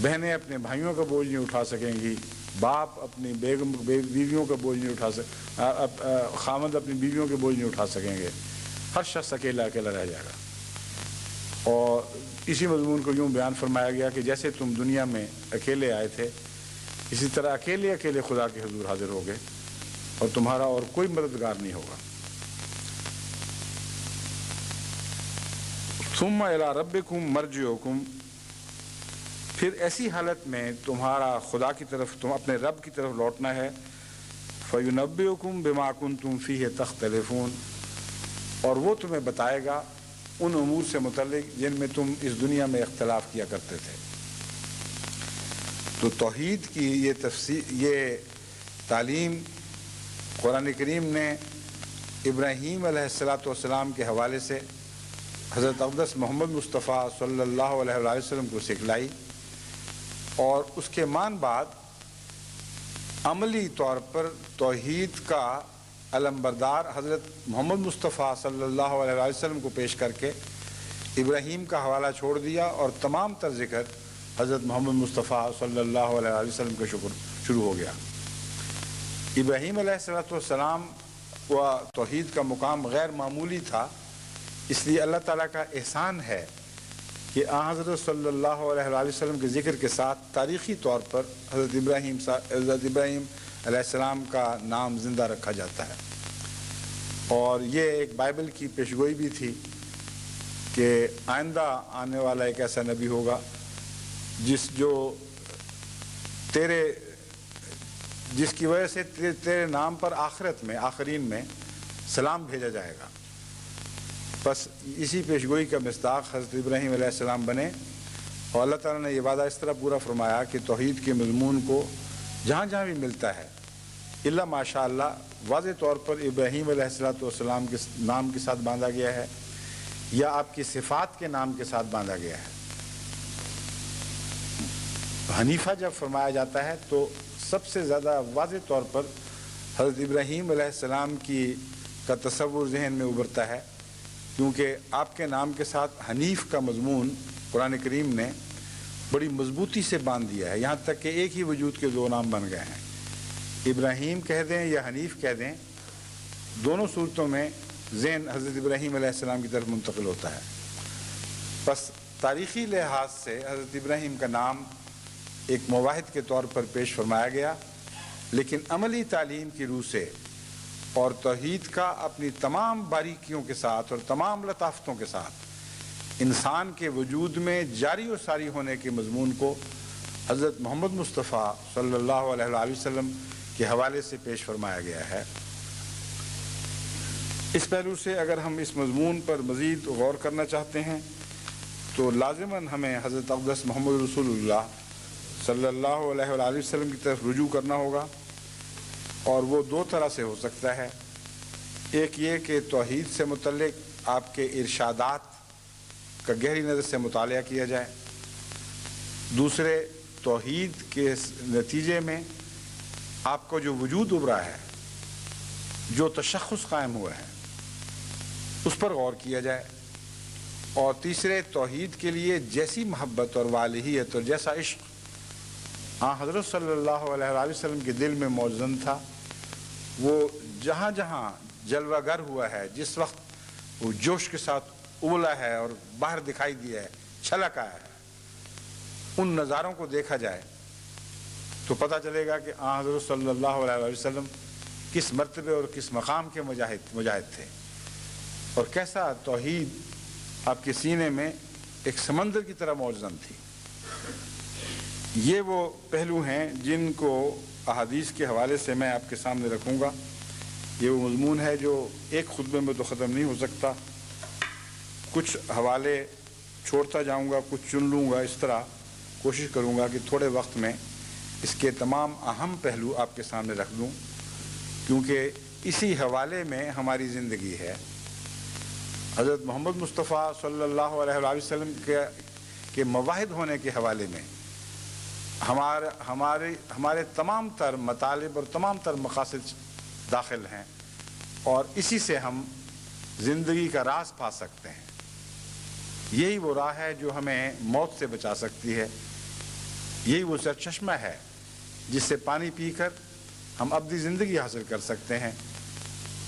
بہنیں اپنے بھائیوں کا بوجھ نہیں اٹھا سکیں گی، باپ اپنی بیویوں کا بوجھ نہیں اٹھا خامد اپنی بیویوں کے بوجھ نہیں اٹھا سکیں گے. ہر شخص اکیلا رہ جائے گا. اور اسی مضمون کو یوں بیان فرمایا گیا کہ جیسے تم دنیا میں اکیلے آئے تھے، اسی طرح اکیلے خدا کے حضور حاضر ہوگے اور تمہارا اور کوئی مددگار نہیں ہوگا. ثم الی ربکم مرجعکم، پھر ایسی حالت میں تمہارا خدا کی طرف، تم اپنے رب کی طرف لوٹنا ہے، فینبئکم بما کنتم فیہ تختلفون، اور وہ تمہیں بتائے گا ان امور سے متعلق جن میں تم اس دنیا میں اختلاف کیا کرتے تھے۔ تو توحید کی یہ تعلیم قرآن کریم نے ابراہیم علیہ السلام کے حوالے سے حضرت اقدس محمد مصطفیٰ صلی اللہ علیہ وسلم کو سکھلائی، اور اس کے بعد عملی طور پر توحید کا علمبردار حضرت محمد مصطفیٰ صلی اللہ علیہ وسلم کو پیش کر کے ابراہیم کا حوالہ چھوڑ دیا، اور تمام تر ذکر حضرت محمد مصطفیٰ صلی اللہ علیہ وسلم کا شروع ہو گیا۔ ابراہیم علیہ السلام و توحید کا مقام غیر معمولی تھا، اس لیے اللہ تعالیٰ کا احسان ہے کہ حضرت صلی اللہ علیہ وسلم کے ذکر کے ساتھ تاریخی طور پر حضرت ابراہیم علیہ السلام کا نام زندہ رکھا جاتا ہے۔ اور یہ ایک بائبل کی پیشگوئی بھی تھی کہ آئندہ آنے والا ایک ایسا نبی ہوگا جس کی وجہ سے تیرے نام پر آخرت میں، آخرین میں سلام بھیجا جائے گا۔ بس اسی پیشگوئی کا مصداق حضرت ابراہیم علیہ السلام بنے، اور اللہ تعالیٰ نے یہ وعدہ اس طرح پورا فرمایا کہ توحید کے مضمون کو جہاں جہاں بھی ملتا ہے، اللہ ماشاء اللہ واضح طور پر ابراہیم علیہ السلام کے نام کے ساتھ باندھا گیا ہے، یا آپ کی صفات کے نام کے ساتھ باندھا گیا ہے۔ حنیفہ جب فرمایا جاتا ہے تو سب سے زیادہ واضح طور پر حضرت ابراہیم علیہ السلام کا تصور ذہن میں ابھرتا ہے، کیونکہ آپ کے نام کے ساتھ حنیف کا مضمون قرآن کریم نے بڑی مضبوطی سے باندھ دیا ہے، یہاں تک کہ ایک ہی وجود کے دو نام بن گئے ہیں۔ ابراہیم کہہ دیں یا حنیف کہہ دیں، دونوں صورتوں میں ذہن حضرت ابراہیم علیہ السلام کی طرف منتقل ہوتا ہے۔ بس تاریخی لحاظ سے حضرت ابراہیم کا نام ایک مواحد کے طور پر پیش فرمایا گیا، لیکن عملی تعلیم کی روح سے اور توحید کا اپنی تمام باریکیوں کے ساتھ اور تمام لطافتوں کے ساتھ انسان کے وجود میں جاری و ساری ہونے کے مضمون کو حضرت محمد مصطفیٰ صلی اللہ علیہ وسلم کے حوالے سے پیش فرمایا گیا ہے۔ اس پہلو سے اگر ہم اس مضمون پر مزید غور کرنا چاہتے ہیں تو لازماً ہمیں حضرت اقدس محمد رسول اللہ صلی اللہ علیہ وسلم کی طرف رجوع کرنا ہوگا، اور وہ دو طرح سے ہو سکتا ہے۔ ایک یہ کہ توحید سے متعلق آپ کے ارشادات کا گہری نظر سے مطالعہ کیا جائے، دوسرے توحید کے نتیجے میں آپ کو جو وجود ابھرا ہے، جو تشخص قائم ہوا ہے، اس پر غور کیا جائے، اور تیسرے توحید کے لیے جیسی محبت اور والہیت اور جیسا عشق حضرت صلی اللہ علیہ وسلم کے دل میں موجود تھا، وہ جہاں جہاں جلوہ گر ہوا ہے، جس وقت وہ جوش کے ساتھ ابلا ہے اور باہر دکھائی دیا ہے، چھلک آیا ہے، ان نظاروں کو دیکھا جائے تو پتہ چلے گا کہ حضرت صلی اللہ علیہ وسلم کس مرتبے اور کس مقام کے مجاہد تھے، اور کیسا توحید آپ کے سینے میں ایک سمندر کی طرح موجود تھی۔ یہ وہ پہلو ہیں جن کو احادیث کے حوالے سے میں آپ کے سامنے رکھوں گا۔ یہ وہ مضمون ہے جو ایک خطبے میں تو ختم نہیں ہو سکتا، کچھ حوالے چھوڑتا جاؤں گا، کچھ چن لوں گا، اس طرح کوشش کروں گا کہ تھوڑے وقت میں اس کے تمام اہم پہلو آپ کے سامنے رکھ دوں، کیونکہ اسی حوالے میں ہماری زندگی ہے۔ حضرت محمد مصطفیٰ صلی اللہ علیہ وسلم کے مواحد ہونے کے حوالے میں ہمارے تمام تر مطالب اور تمام تر مقاصد داخل ہیں، اور اسی سے ہم زندگی کا راز پا سکتے ہیں۔ یہی وہ راہ ہے جو ہمیں موت سے بچا سکتی ہے، یہی وہ سرچشمہ ہے جس سے پانی پی کر ہم ابدی زندگی حاصل کر سکتے ہیں،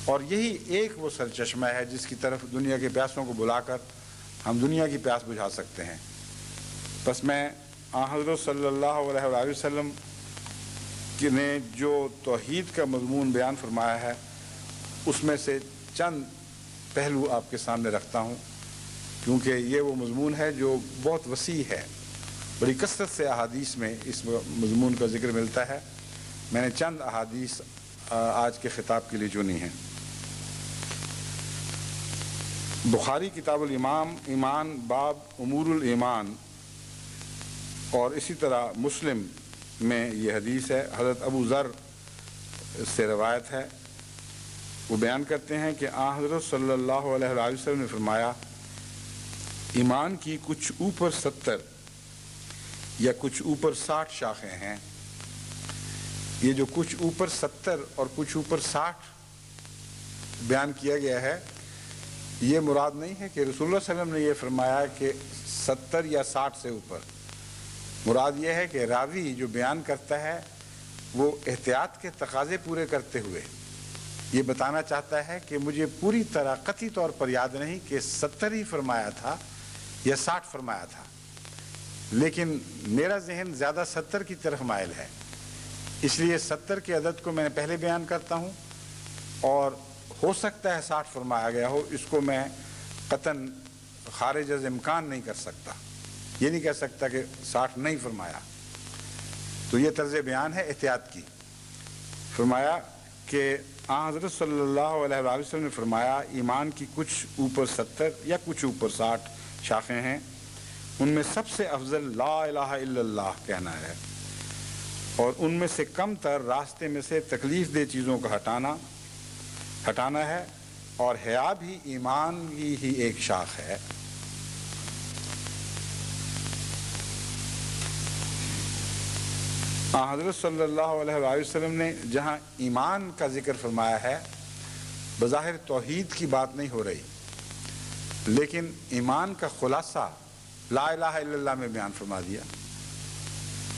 اور یہی ایک وہ سرچشمہ ہے جس کی طرف دنیا کے پیاسوں کو بلا کر ہم دنیا کی پیاس بجھا سکتے ہیں۔ بس میں حضرت صلی اللہ علیہ وسلم نے جو توحید کا مضمون بیان فرمایا ہے، اس میں سے چند پہلو آپ کے سامنے رکھتا ہوں، کیونکہ یہ وہ مضمون ہے جو بہت وسیع ہے، بڑی کثرت سے احادیث میں اس مضمون کا ذکر ملتا ہے۔ میں نے چند احادیث آج کے خطاب کے لیے چنی ہیں۔ بخاری کتاب ایمان باب امور الایمان، اور اسی طرح مسلم میں یہ حدیث ہے، حضرت ابو ذر سے روایت ہے، وہ بیان کرتے ہیں کہ حضرت صلی اللہ علیہ وآلہ وسلم نے فرمایا، ایمان کی کچھ اوپر 70 یا کچھ اوپر 60 شاخیں ہیں۔ یہ جو کچھ اوپر 70 اور کچھ اوپر 60 بیان کیا گیا ہے، یہ مراد نہیں ہے کہ رسول اللہ صلی اللہ علیہ وسلم نے یہ فرمایا کہ 70 یا 60 سے اوپر۔ مراد یہ ہے کہ راوی جو بیان کرتا ہے وہ احتیاط کے تقاضے پورے کرتے ہوئے یہ بتانا چاہتا ہے کہ مجھے پوری طرح قطعی طور پر یاد نہیں کہ 70 ہی فرمایا تھا یا 60 فرمایا تھا، لیکن میرا ذہن زیادہ 70 کی طرف مائل ہے، اس لیے 70 کے عدد کو میں نے پہلے بیان کرتا ہوں، اور ہو سکتا ہے 60 فرمایا گیا ہو، اس کو میں قطعاً خارج از امکان نہیں کر سکتا، یہ نہیں کہہ سکتا کہ 60 نہیں فرمایا۔ تو یہ طرز بیان ہے احتیاط کی۔ فرمایا کہ حضرت صلی اللہ علیہ وآلہ وسلم نے فرمایا، ایمان کی کچھ اوپر 70 یا کچھ اوپر 60 شاخیں ہیں، ان میں سب سے افضل لا الہ الا اللہ کہنا ہے، اور ان میں سے کم تر راستے میں سے تکلیف دہ چیزوں کا ہٹانا ہے، اور حیا بھی ایمان کی ہی ایک شاخ ہے۔ حضرت صلی اللہ علیہ وآلہ وسلم نے جہاں ایمان کا ذکر فرمایا ہے، بظاہر توحید کی بات نہیں ہو رہی، لیکن ایمان کا خلاصہ لا الہ الا اللہ میں بیان فرما دیا،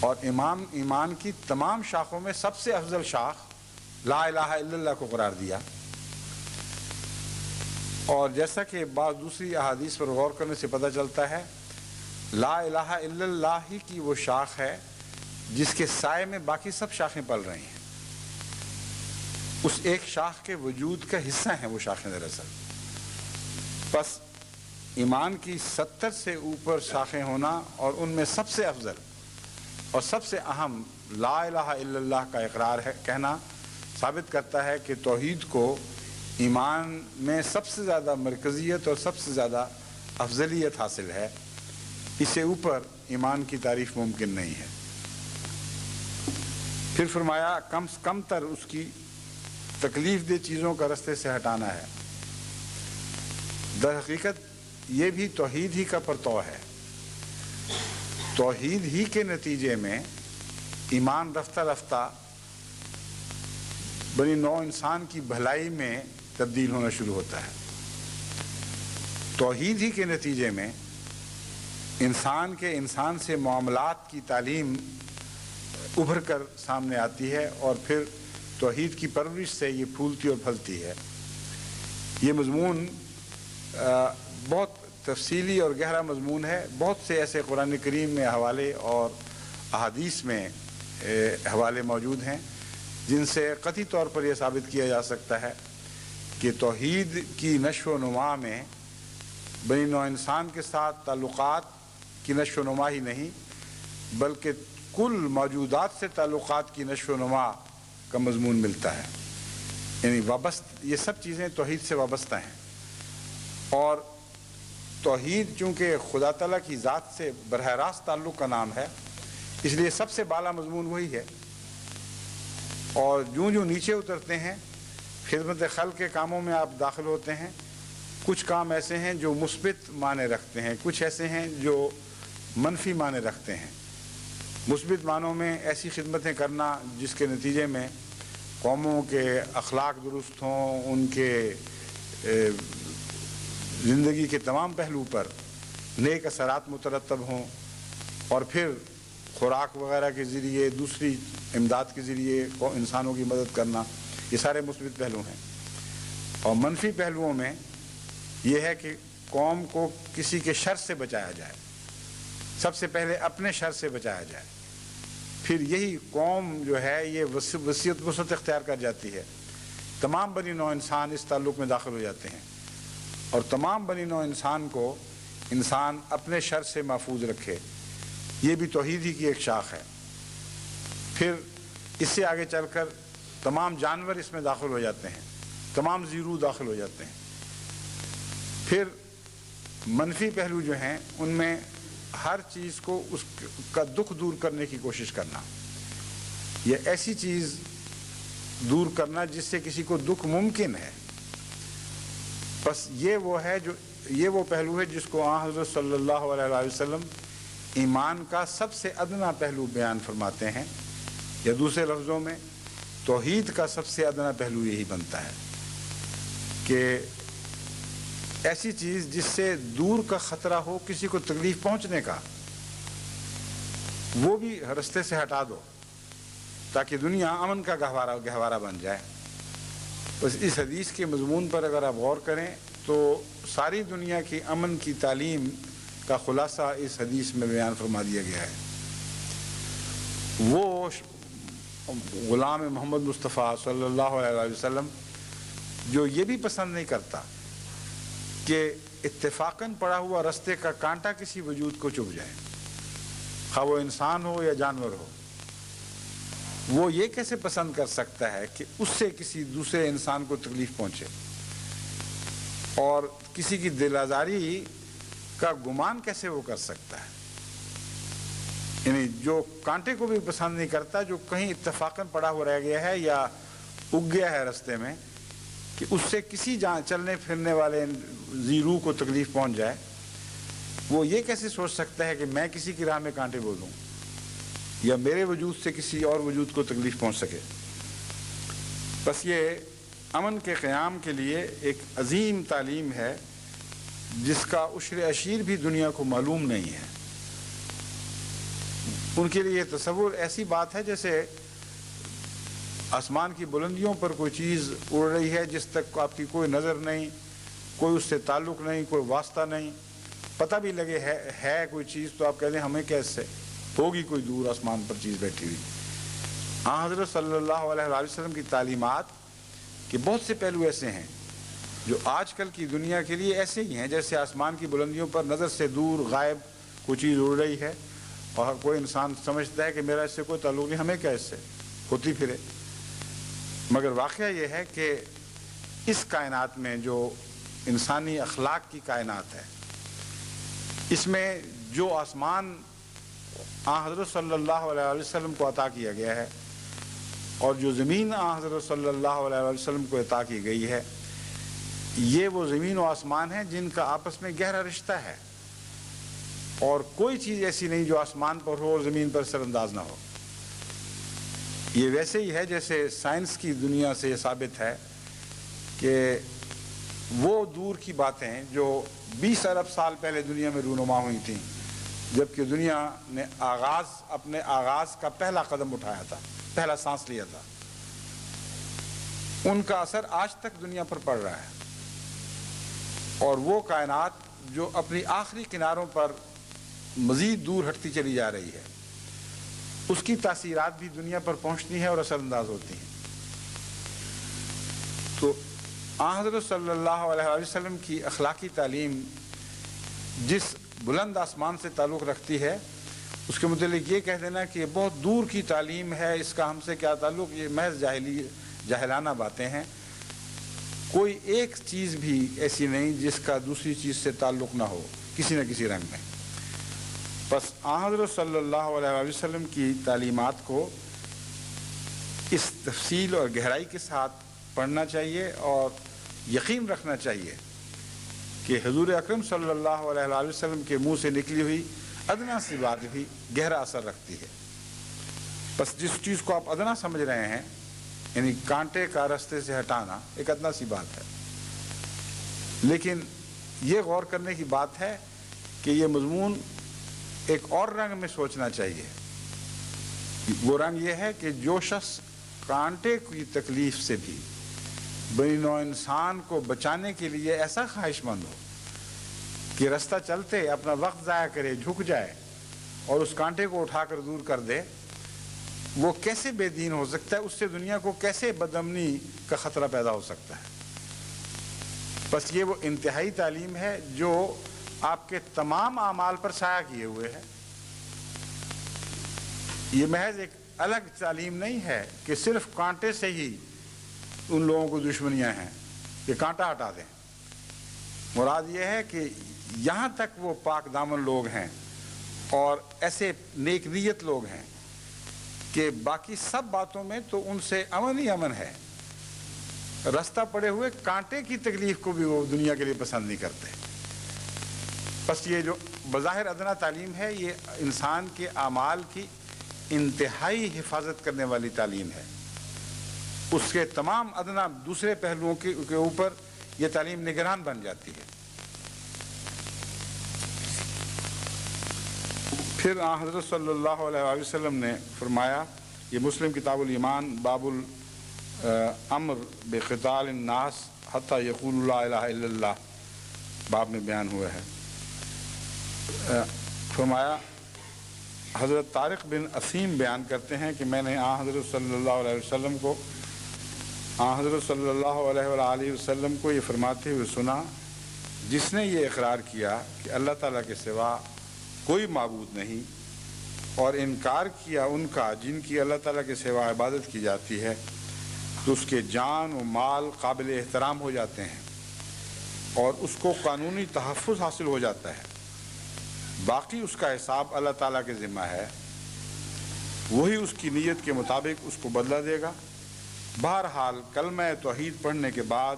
اور ایمان کی تمام شاخوں میں سب سے افضل شاخ لا الہ الا اللہ کو قرار دیا۔ اور جیسا کہ بعض دوسری احادیث پر غور کرنے سے پتہ چلتا ہے، لا الہ الا اللہ ہی کی وہ شاخ ہے جس کے سائے میں باقی سب شاخیں پل رہی ہیں، اس ایک شاخ کے وجود کا حصہ ہیں وہ شاخیں دراصل۔ بس ایمان کی 70 سے اوپر شاخیں ہونا اور ان میں سب سے افضل اور سب سے اہم لا الہ الا اللہ کا اقرار ہے، کہنا ثابت کرتا ہے کہ توحید کو ایمان میں سب سے زیادہ مرکزیت اور سب سے زیادہ افضلیت حاصل ہے، اس سے اوپر ایمان کی تعریف ممکن نہیں ہے۔ پھر فرمایا کم تر اس کی تکلیف دہ چیزوں کا رستے سے ہٹانا ہے۔ در حقیقت یہ بھی توحید ہی کا پرتو ہے، توحید ہی کے نتیجے میں ایمان رفتہ رفتہ بنی نوع انسان کی بھلائی میں تبدیل ہونا شروع ہوتا ہے۔ توحید ہی کے نتیجے میں انسان سے معاملات کی تعلیم ابھر کر سامنے آتی ہے، اور پھر توحید کی پرورش سے یہ پھولتی اور پھلتی ہے۔ یہ مضمون بہت تفصیلی اور گہرا مضمون ہے، بہت سے ایسے قرآن کریم میں حوالے اور احادیث میں حوالے موجود ہیں جن سے قطعی طور پر یہ ثابت کیا جا سکتا ہے کہ توحید کی نشو و نما میں بنی نوع انسان کے ساتھ تعلقات کی نشو و نما ہی نہیں، بلکہ کل موجودات سے تعلقات کی نشو و نما کا مضمون ملتا ہے، یعنی یہ سب چیزیں توحید سے وابستہ ہیں۔ اور توحید چونکہ خدا تعالیٰ کی ذات سے براہ راست تعلق کا نام ہے، اس لیے سب سے بالا مضمون وہی ہے، اور جو نیچے اترتے ہیں خدمت خلق کے کاموں میں آپ داخل ہوتے ہیں، کچھ کام ایسے ہیں جو مثبت معنی رکھتے ہیں، کچھ ایسے ہیں جو منفی معنی رکھتے ہیں۔ مثبت معنوں میں ایسی خدمتیں کرنا جس کے نتیجے میں قوموں کے اخلاق درست ہوں، ان کے زندگی کے تمام پہلو پر نیک اثرات مترتب ہوں، اور پھر خوراک وغیرہ کے ذریعے، دوسری امداد کے ذریعے انسانوں کی مدد کرنا، یہ سارے مثبت پہلو ہیں۔ اور منفی پہلوؤں میں یہ ہے کہ قوم کو کسی کے شر سے بچایا جائے، سب سے پہلے اپنے شر سے بچایا جائے، پھر یہی قوم جو ہے یہ وسعت اختیار کر جاتی ہے، تمام بنی نوع انسان اس تعلق میں داخل ہو جاتے ہیں، اور تمام بنی نوع انسان کو انسان اپنے شر سے محفوظ رکھے، یہ بھی توحید ہی کی ایک شاخ ہے۔ پھر اس سے آگے چل کر تمام جانور اس میں داخل ہو جاتے ہیں، تمام زیرو داخل ہو جاتے ہیں۔ پھر منفی پہلو جو ہیں ان میں ہر چیز کو اس کا دکھ دور کرنے کی کوشش کرنا، یا ایسی چیز دور کرنا جس سے کسی کو دکھ ممکن ہے۔ بس یہ وہ پہلو ہے جس کو آن حضرت صلی اللہ علیہ وسلم ایمان کا سب سے ادنا پہلو بیان فرماتے ہیں، یا دوسرے لفظوں میں توحید کا سب سے ادنا پہلو یہی بنتا ہے کہ ایسی چیز جس سے دور کا خطرہ ہو، کسی کو تکلیف پہنچنے کا، وہ بھی رستے سے ہٹا دو تاکہ دنیا امن کا گہوارہ بن جائے۔ بس اس حدیث کے مضمون پر اگر آپ غور کریں تو ساری دنیا کی امن کی تعلیم کا خلاصہ اس حدیث میں بیان فرما دیا گیا ہے۔ وہ غلام محمد مصطفیٰ صلی اللہ علیہ وسلم جو یہ بھی پسند نہیں کرتا کہ اتفاقاً پڑا ہوا رستے کا کانٹا کسی وجود کو چبھ جائے، خواہ وہ انسان ہو یا جانور ہو، وہ یہ کیسے پسند کر سکتا ہے کہ اس سے کسی دوسرے انسان کو تکلیف پہنچے، اور کسی کی دل آزاری کا گمان کیسے وہ کر سکتا ہے؟ یعنی جو کانٹے کو بھی پسند نہیں کرتا، جو کہیں اتفاقاً پڑا ہوا رہ گیا ہے یا اگ گیا ہے رستے میں، کہ اس سے کسی چلنے پھرنے والے زیرو کو تکلیف پہنچ جائے، وہ یہ کیسے سوچ سکتا ہے کہ میں کسی کی راہ میں کانٹے بو دوں یا میرے وجود سے کسی اور وجود کو تکلیف پہنچ سکے؟ بس یہ امن کے قیام کے لیے ایک عظیم تعلیم ہے جس کا عشر عشیر بھی دنیا کو معلوم نہیں ہے۔ ان کے لیے یہ تصور ایسی بات ہے جیسے آسمان کی بلندیوں پر کوئی چیز اڑ رہی ہے جس تک آپ کی کوئی نظر نہیں، کوئی اس سے تعلق نہیں، کوئی واسطہ نہیں، پتہ بھی لگے ہے کوئی چیز تو آپ کہتے ہیں ہمیں کیسے ہوگی کوئی دور آسمان پر چیز بیٹھی ہوئی۔ حضرت صلی اللہ علیہ وسلم کی تعلیمات کے بہت سے پہلو ایسے ہیں جو آج کل کی دنیا کے لیے ایسے ہی ہیں جیسے آسمان کی بلندیوں پر نظر سے دور غائب کوئی چیز اڑ رہی ہے اور کوئی انسان سمجھتا ہے کہ میرا اس سے کوئی تعلق نہیں، ہمیں کیا اس سے، ہوتی پھرے۔ مگر واقعہ یہ ہے کہ اس کائنات میں جو انسانی اخلاق کی کائنات ہے، اس میں جو آسمان حضرت صلی اللہ علیہ وسلم کو عطا کیا گیا ہے اور جو زمین حضرت صلی اللہ علیہ وسلم کو عطا کی گئی ہے، یہ وہ زمین و آسمان ہیں جن کا آپس میں گہرا رشتہ ہے، اور کوئی چیز ایسی نہیں جو آسمان پر ہو اور زمین پر سر انداز نہ ہو۔ یہ ویسے ہی ہے جیسے سائنس کی دنیا سے یہ ثابت ہے کہ وہ دور کی باتیں جو 20 ارب سال پہلے دنیا میں رونما ہوئی تھیں، جبکہ دنیا نے اپنے آغاز کا پہلا قدم اٹھایا تھا، پہلا سانس لیا تھا، ان کا اثر آج تک دنیا پر پڑ رہا ہے۔ اور وہ کائنات جو اپنی آخری کناروں پر مزید دور ہٹتی چلی جا رہی ہے، اس کی تاثیرات بھی دنیا پر پہنچتی ہیں اور اثر انداز ہوتی ہیں۔ تو حضرت صلی اللہ علیہ وسلم کی اخلاقی تعلیم جس بلند آسمان سے تعلق رکھتی ہے، اس کے متعلق یہ کہہ دینا کہ یہ بہت دور کی تعلیم ہے، اس کا ہم سے کیا تعلق، یہ محض جاہلانہ باتیں ہیں۔ کوئی ایک چیز بھی ایسی نہیں جس کا دوسری چیز سے تعلق نہ ہو کسی نہ کسی رنگ میں۔ بس حضرت صلی اللہ علیہ وسلم کی تعلیمات کو اس تفصیل اور گہرائی کے ساتھ پڑھنا چاہیے اور یقین رکھنا چاہیے کہ حضور اکرم صلی اللہ علیہ وسلم کے منہ سے نکلی ہوئی ادنا سی بات بھی گہرا اثر رکھتی ہے۔ بس جس چیز کو آپ ادنا سمجھ رہے ہیں، یعنی کانٹے کا رستے سے ہٹانا، ایک ادنا سی بات ہے، لیکن یہ غور کرنے کی بات ہے کہ یہ مضمون ایک اور رنگ میں سوچنا چاہیے۔ وہ رنگ یہ ہے کہ جو شخص کانٹے کی تکلیف سے بھی بنی نوع انسان کو بچانے کے لیے ایسا خواہش مند ہو کہ رستہ چلتے اپنا وقت ضائع کرے، جھک جائے اور اس کانٹے کو اٹھا کر دور کر دے، وہ کیسے بے دین ہو سکتا ہے؟ اس سے دنیا کو کیسے بدامنی کا خطرہ پیدا ہو سکتا ہے؟ بس یہ وہ انتہائی تعلیم ہے جو آپ کے تمام اعمال پر سایہ کیے ہوئے ہے۔ یہ محض ایک الگ تعلیم نہیں ہے کہ صرف کانٹے سے ہی ان لوگوں کو دشمنیاں ہیں کہ کانٹا ہٹا دیں۔ مراد یہ ہے کہ یہاں تک وہ پاک دامن لوگ ہیں اور ایسے نیک نیت لوگ ہیں کہ باقی سب باتوں میں تو ان سے امن ہی امن ہے، رستہ پڑے ہوئے کانٹے کی تکلیف کو بھی وہ دنیا کے لیے پسند نہیں کرتے۔ بس یہ جو بظاہر ادنا تعلیم ہے، یہ انسان کے اعمال کی انتہائی حفاظت کرنے والی تعلیم ہے۔ اس کے تمام ادنا دوسرے پہلوؤں کے اوپر یہ تعلیم نگران بن جاتی ہے۔ پھر حضرت صلی اللہ علیہ وسلم نے فرمایا، یہ مسلم کتاب الایمان باب الامر بقتال الناس حتی یقول لا الہ الا اللہ باب میں بیان ہوا ہے۔ فرمایا، حضرت طارق بن اسیم بیان کرتے ہیں کہ میں نے حضرت صلی اللہ علیہ وسلم کو حضرت صلی اللہ علیہ وآلہ وسلم کو یہ فرماتے ہوئے سنا، جس نے یہ اقرار کیا کہ اللہ تعالیٰ کے سوا کوئی معبود نہیں اور انکار کیا ان کا جن کی اللہ تعالیٰ کے سوا عبادت کی جاتی ہے، تو اس کے جان و مال قابل احترام ہو جاتے ہیں اور اس کو قانونی تحفظ حاصل ہو جاتا ہے۔ باقی اس کا حساب اللہ تعالیٰ کے ذمہ ہے، وہی اس کی نیت کے مطابق اس کو بدلہ دے گا۔ بہرحال کلمہ توحید پڑھنے کے بعد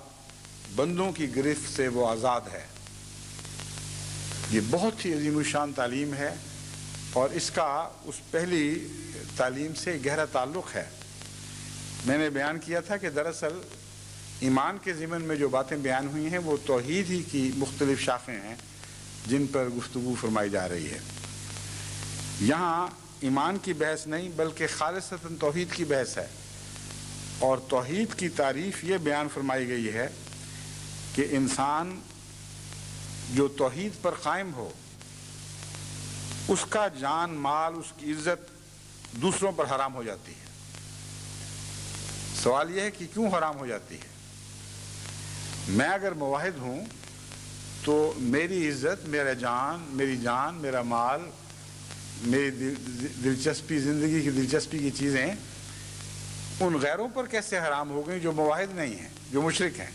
بندوں کی گرفت سے وہ آزاد ہے۔ یہ بہت ہی عظیم الشان تعلیم ہے اور اس کا اس پہلی تعلیم سے گہرا تعلق ہے۔ میں نے بیان کیا تھا کہ دراصل ایمان کے ضمن میں جو باتیں بیان ہوئی ہیں وہ توحید ہی کی مختلف شاخیں ہیں جن پر گفتگو فرمائی جا رہی ہے۔ یہاں ایمان کی بحث نہیں بلکہ خالصتاً توحید کی بحث ہے، اور توحید کی تعریف یہ بیان فرمائی گئی ہے کہ انسان جو توحید پر قائم ہو، اس کا جان مال اس کی عزت دوسروں پر حرام ہو جاتی ہے۔ سوال یہ ہے کہ کیوں حرام ہو جاتی ہے؟ میں اگر موحد ہوں تو میری عزت، میری جان، میرا مال، میری دلچسپی، زندگی کی دلچسپی کی چیزیں ان غیروں پر کیسے حرام ہو گئیں جو موحد نہیں ہیں، جو مشرک ہیں؟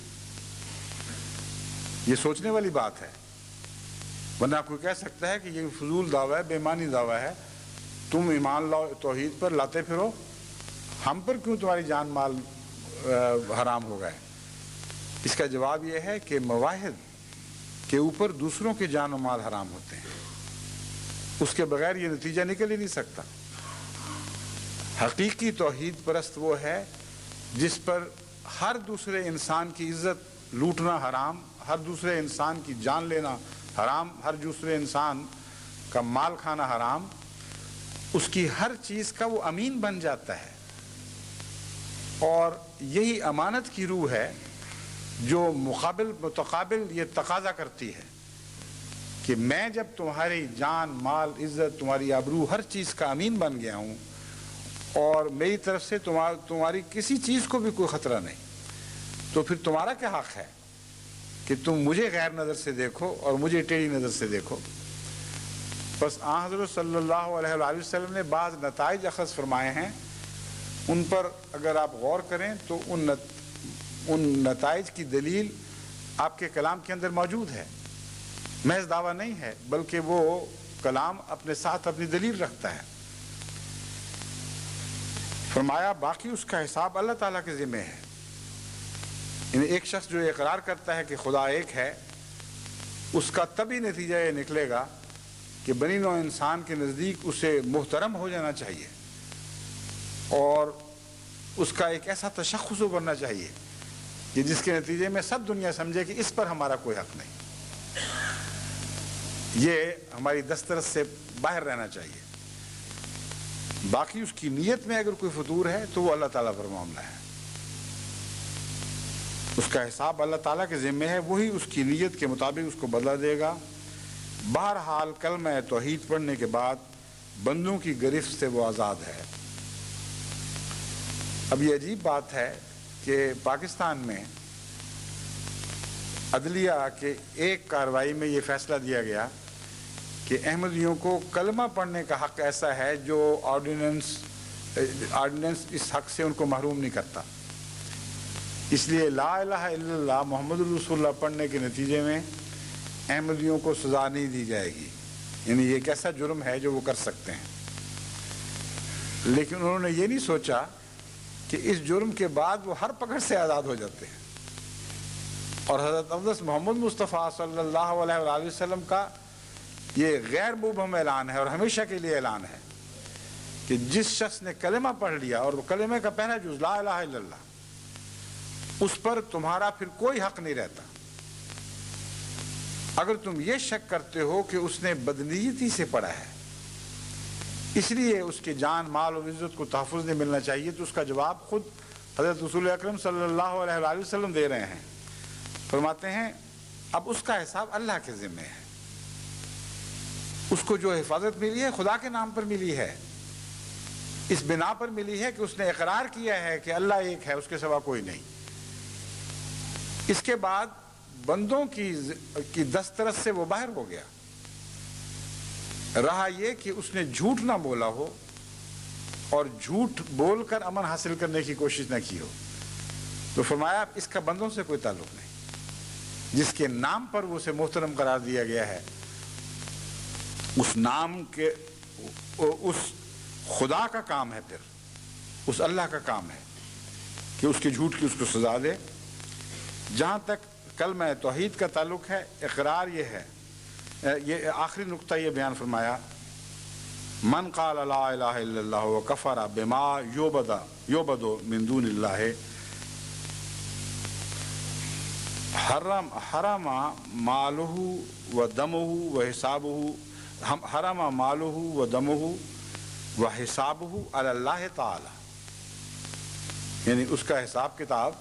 یہ سوچنے والی بات ہے، ورنہ کوئی کہہ سکتا ہے کہ یہ فضول دعویٰ ہے، بے معنی دعویٰ ہے، تم ایمان لاؤ توحید پر لاتے پھرو، ہم پر کیوں تمہاری جان مال حرام ہو گئے؟ اس کا جواب یہ ہے کہ موحد کے اوپر دوسروں کے جان و مال حرام ہوتے ہیں، اس کے بغیر یہ نتیجہ نکل ہی نہیں سکتا۔ حقیقی توحید پرست وہ ہے جس پر ہر دوسرے انسان کی عزت لوٹنا حرام، ہر دوسرے انسان کی جان لینا حرام، ہر دوسرے انسان کا مال کھانا حرام، اس کی ہر چیز کا وہ امین بن جاتا ہے۔ اور یہی امانت کی روح ہے جو متقابل یہ تقاضا کرتی ہے کہ میں جب تمہاری جان مال عزت تمہاری آبرو ہر چیز کا امین بن گیا ہوں اور میری طرف سے تمہاری کسی چیز کو بھی کوئی خطرہ نہیں، تو پھر تمہارا کیا حق ہے کہ تم مجھے غیر نظر سے دیکھو اور مجھے ٹیڑھی نظر سے دیکھو؟ بس حضرت صلی اللہ علیہ وآلہ وسلم نے بعض نتائج اخذ فرمائے ہیں، ان پر اگر آپ غور کریں تو ان نتائج کی دلیل آپ کے کلام کے اندر موجود ہے، محض دعویٰ نہیں ہے بلکہ وہ کلام اپنے ساتھ اپنی دلیل رکھتا ہے۔ فرمایا باقی اس کا حساب اللہ تعالیٰ کے ذمہ ہے۔ یعنی ایک شخص جو اقرار کرتا ہے کہ خدا ایک ہے، اس کا تبھی نتیجہ یہ نکلے گا کہ بنی نوع انسان کے نزدیک اسے محترم ہو جانا چاہیے اور اس کا ایک ایسا تشخص بننا چاہیے کہ جس کے نتیجے میں سب دنیا سمجھے کہ اس پر ہمارا کوئی حق نہیں، یہ ہماری دسترس سے باہر رہنا چاہیے۔ باقی اس کی نیت میں اگر کوئی فطور ہے تو وہ اللہ تعالیٰ پر معاملہ ہے، اس کا حساب اللہ تعالیٰ کے ذمہ ہے، وہی اس کی نیت کے مطابق اس کو بدلہ دے گا۔ بہرحال کلمہ توحید پڑھنے کے بعد بندوں کی گرفت سے وہ آزاد ہے۔ اب یہ عجیب بات ہے کہ پاکستان میں عدلیہ کے ایک کارروائی میں یہ فیصلہ دیا گیا کہ احمدیوں کو کلمہ پڑھنے کا حق ایسا ہے جو آرڈیننس اس حق سے ان کو محروم نہیں کرتا. اس لیے لا الہ الا اللہ محمد الرسول اللہ پڑھنے کے نتیجے میں احمدیوں کو سزا نہیں دی جائے گی. یعنی یہ ایک ایسا جرم ہے جو وہ کر سکتے ہیں. لیکن انہوں نے یہ نہیں سوچا کہ اس جرم کے بعد وہ ہر پکڑ سے آزاد ہو جاتے ہیں. اور حضرت اقدس محمد مصطفیٰ صلی اللہ علیہ وآلہ وسلم کا یہ غیر مبہم اعلان ہے اور ہمیشہ کے لیے اعلان ہے کہ جس شخص نے کلمہ پڑھ لیا اور وہ کلمے کا پہلا جز لا الہ الا اللہ، اس پر تمہارا پھر کوئی حق نہیں رہتا. اگر تم یہ شک کرتے ہو کہ اس نے بدنیتی سے پڑھا ہے اس لیے اس کے جان مال اور عزت کو تحفظ نہیں ملنا چاہیے، تو اس کا جواب خود حضرت رسول اکرم صلی اللہ علیہ وآلہ وسلم دے رہے ہیں. فرماتے ہیں اب اس کا حساب اللہ کے ذمہ ہے. اس کو جو حفاظت ملی ہے خدا کے نام پر ملی ہے، اس بنا پر ملی ہے کہ اس نے اقرار کیا ہے کہ اللہ ایک ہے، اس کے سوا کوئی نہیں. اس کے بعد بندوں کی دسترس سے وہ باہر ہو گیا. رہا یہ کہ اس نے جھوٹ نہ بولا ہو اور جھوٹ بول کر امن حاصل کرنے کی کوشش نہ کی ہو، تو فرمایا اس کا بندوں سے کوئی تعلق نہیں. جس کے نام پر وہ اسے محترم قرار دیا گیا ہے، اس نام کے اس خدا کا کام ہے، پھر اس اللہ کا کام ہے کہ اس کے جھوٹ کی اس کو سزا دے. جہاں تک کلمہ توحید کا تعلق ہے، اقرار یہ ہے، یہ آخری نقطہ یہ بیان فرمایا، من قال لا الہ الا اللہ وکفر بما یعبد من دون اللہ حرم مالہ و دمہ و حسابہ حرم مالہ و دمہ و حسابہ علی اللہ تعالی. یعنی اس کا حساب کتاب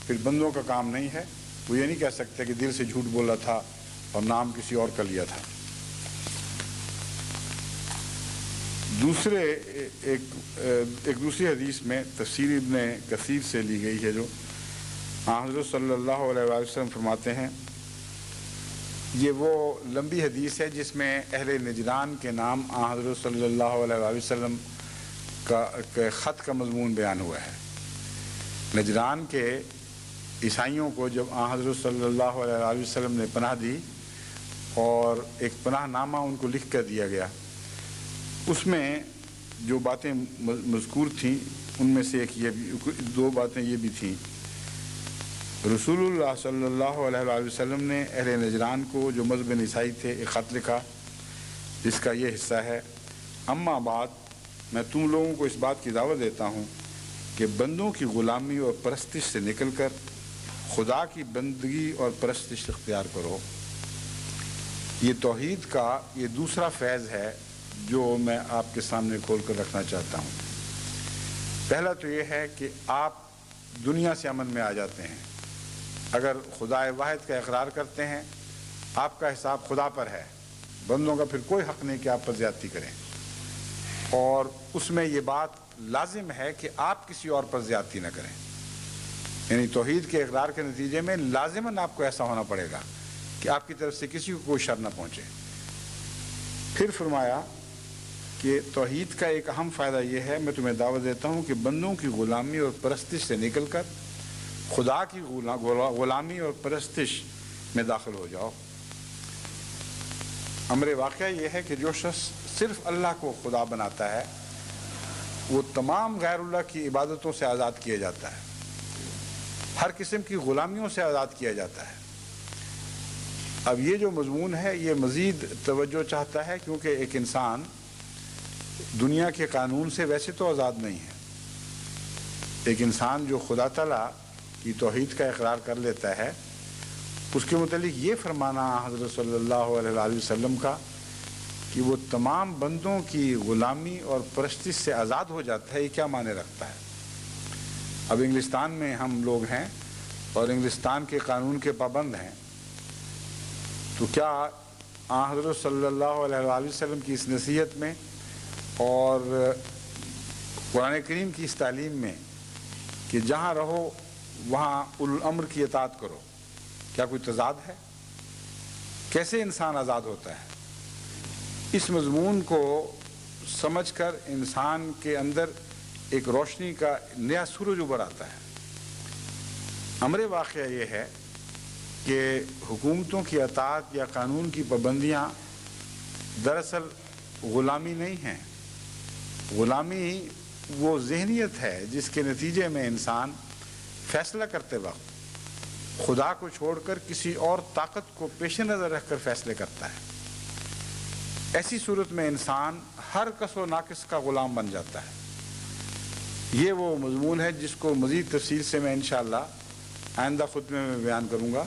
پھر بندوں کا کام نہیں ہے. وہ یہ نہیں کہہ سکتے کہ دل سے جھوٹ بولا تھا اور نام کسی اور کا لیا تھا. ایک دوسری حدیث میں تفسیر ابن کثیر سے لی گئی ہے، جو حضرت صلی اللہ علیہ وآلہ وسلم فرماتے ہیں، یہ وہ لمبی حدیث ہے جس میں اہل نجران کے نام حضرت صلی اللہ علیہ وآلہ وسلم کا خط کا مضمون بیان ہوا ہے. نجران کے عیسائیوں کو جب حضرت صلی اللہ علیہ وآلہ وسلم نے پناہ دی اور ایک پناہ نامہ ان کو لکھ کر دیا گیا، اس میں جو باتیں مذکور تھیں ان میں سے ایک یہ بھی، دو باتیں یہ بھی تھیں. رسول اللہ صلی اللہ علیہ وآلہ وسلم نے اہل نجران کو جو مذہب عیسائی تھے ایک خط لکھا جس کا یہ حصہ ہے، اما بعد میں تم لوگوں کو اس بات کی دعوت دیتا ہوں کہ بندوں کی غلامی اور پرستش سے نکل کر خدا کی بندگی اور پرستش اختیار کرو. یہ توحید کا یہ دوسرا فیض ہے جو میں آپ کے سامنے کھول کر رکھنا چاہتا ہوں. پہلا تو یہ ہے کہ آپ دنیا سے امن میں آ جاتے ہیں. اگر خدا واحد کا اقرار کرتے ہیں، آپ کا حساب خدا پر ہے، بندوں کا پھر کوئی حق نہیں کہ آپ پر زیادتی کریں. اور اس میں یہ بات لازم ہے کہ آپ کسی اور پر زیادتی نہ کریں. یعنی توحید کے اقرار کے نتیجے میں لازماً آپ کو ایسا ہونا پڑے گا کہ آپ کی طرف سے کسی کو کوئی شر نہ پہنچے. پھر فرمایا کہ توحید کا ایک اہم فائدہ یہ ہے، میں تمہیں دعوت دیتا ہوں کہ بندوں کی غلامی اور پرستش سے نکل کر خدا کی غلامی اور پرستش میں داخل ہو جاؤ. امر واقعہ یہ ہے کہ جو شخص صرف اللہ کو خدا بناتا ہے وہ تمام غیر اللہ کی عبادتوں سے آزاد کیا جاتا ہے، ہر قسم کی غلامیوں سے آزاد کیا جاتا ہے. اب یہ جو مضمون ہے یہ مزید توجہ چاہتا ہے، کیونکہ ایک انسان دنیا کے قانون سے ویسے تو آزاد نہیں ہے. ایک انسان جو خدا تعالیٰ کی توحید کا اقرار کر لیتا ہے، اس کے متعلق یہ فرمانا حضرت صلی اللہ علیہ وآلہ وسلم کا کہ وہ تمام بندوں کی غلامی اور پرستش سے آزاد ہو جاتا ہے، یہ کیا معنی رکھتا ہے؟ اب انگلستان میں ہم لوگ ہیں اور انگلستان کے قانون کے پابند ہیں، تو کیا حضرت صلی اللہ علیہ وآلہ وسلم کی اس نصیحت میں اور قرآن کریم کی اس تعلیم میں کہ جہاں رہو وہاں اولو الامر کی اطاعت کرو، کیا کوئی تضاد ہے؟ کیسے انسان آزاد ہوتا ہے؟ اس مضمون کو سمجھ کر انسان کے اندر ایک روشنی کا نیا سورج ابھر آتا ہے۔ امر واقعہ یہ ہے کہ حکومتوں کی اطاعت یا قانون کی پابندیاں دراصل غلامی نہیں ہیں۔ غلامی وہ ذہنیت ہے جس کے نتیجے میں انسان فیصلہ کرتے وقت خدا کو چھوڑ کر کسی اور طاقت کو پیش نظر رکھ کر فیصلے کرتا ہے۔ ایسی صورت میں انسان ہر کس و ناقص کا غلام بن جاتا ہے۔ یہ وہ مضمون ہے جس کو مزید تفصیل سے میں انشاءاللہ آئندہ خطبے میں بیان کروں گا،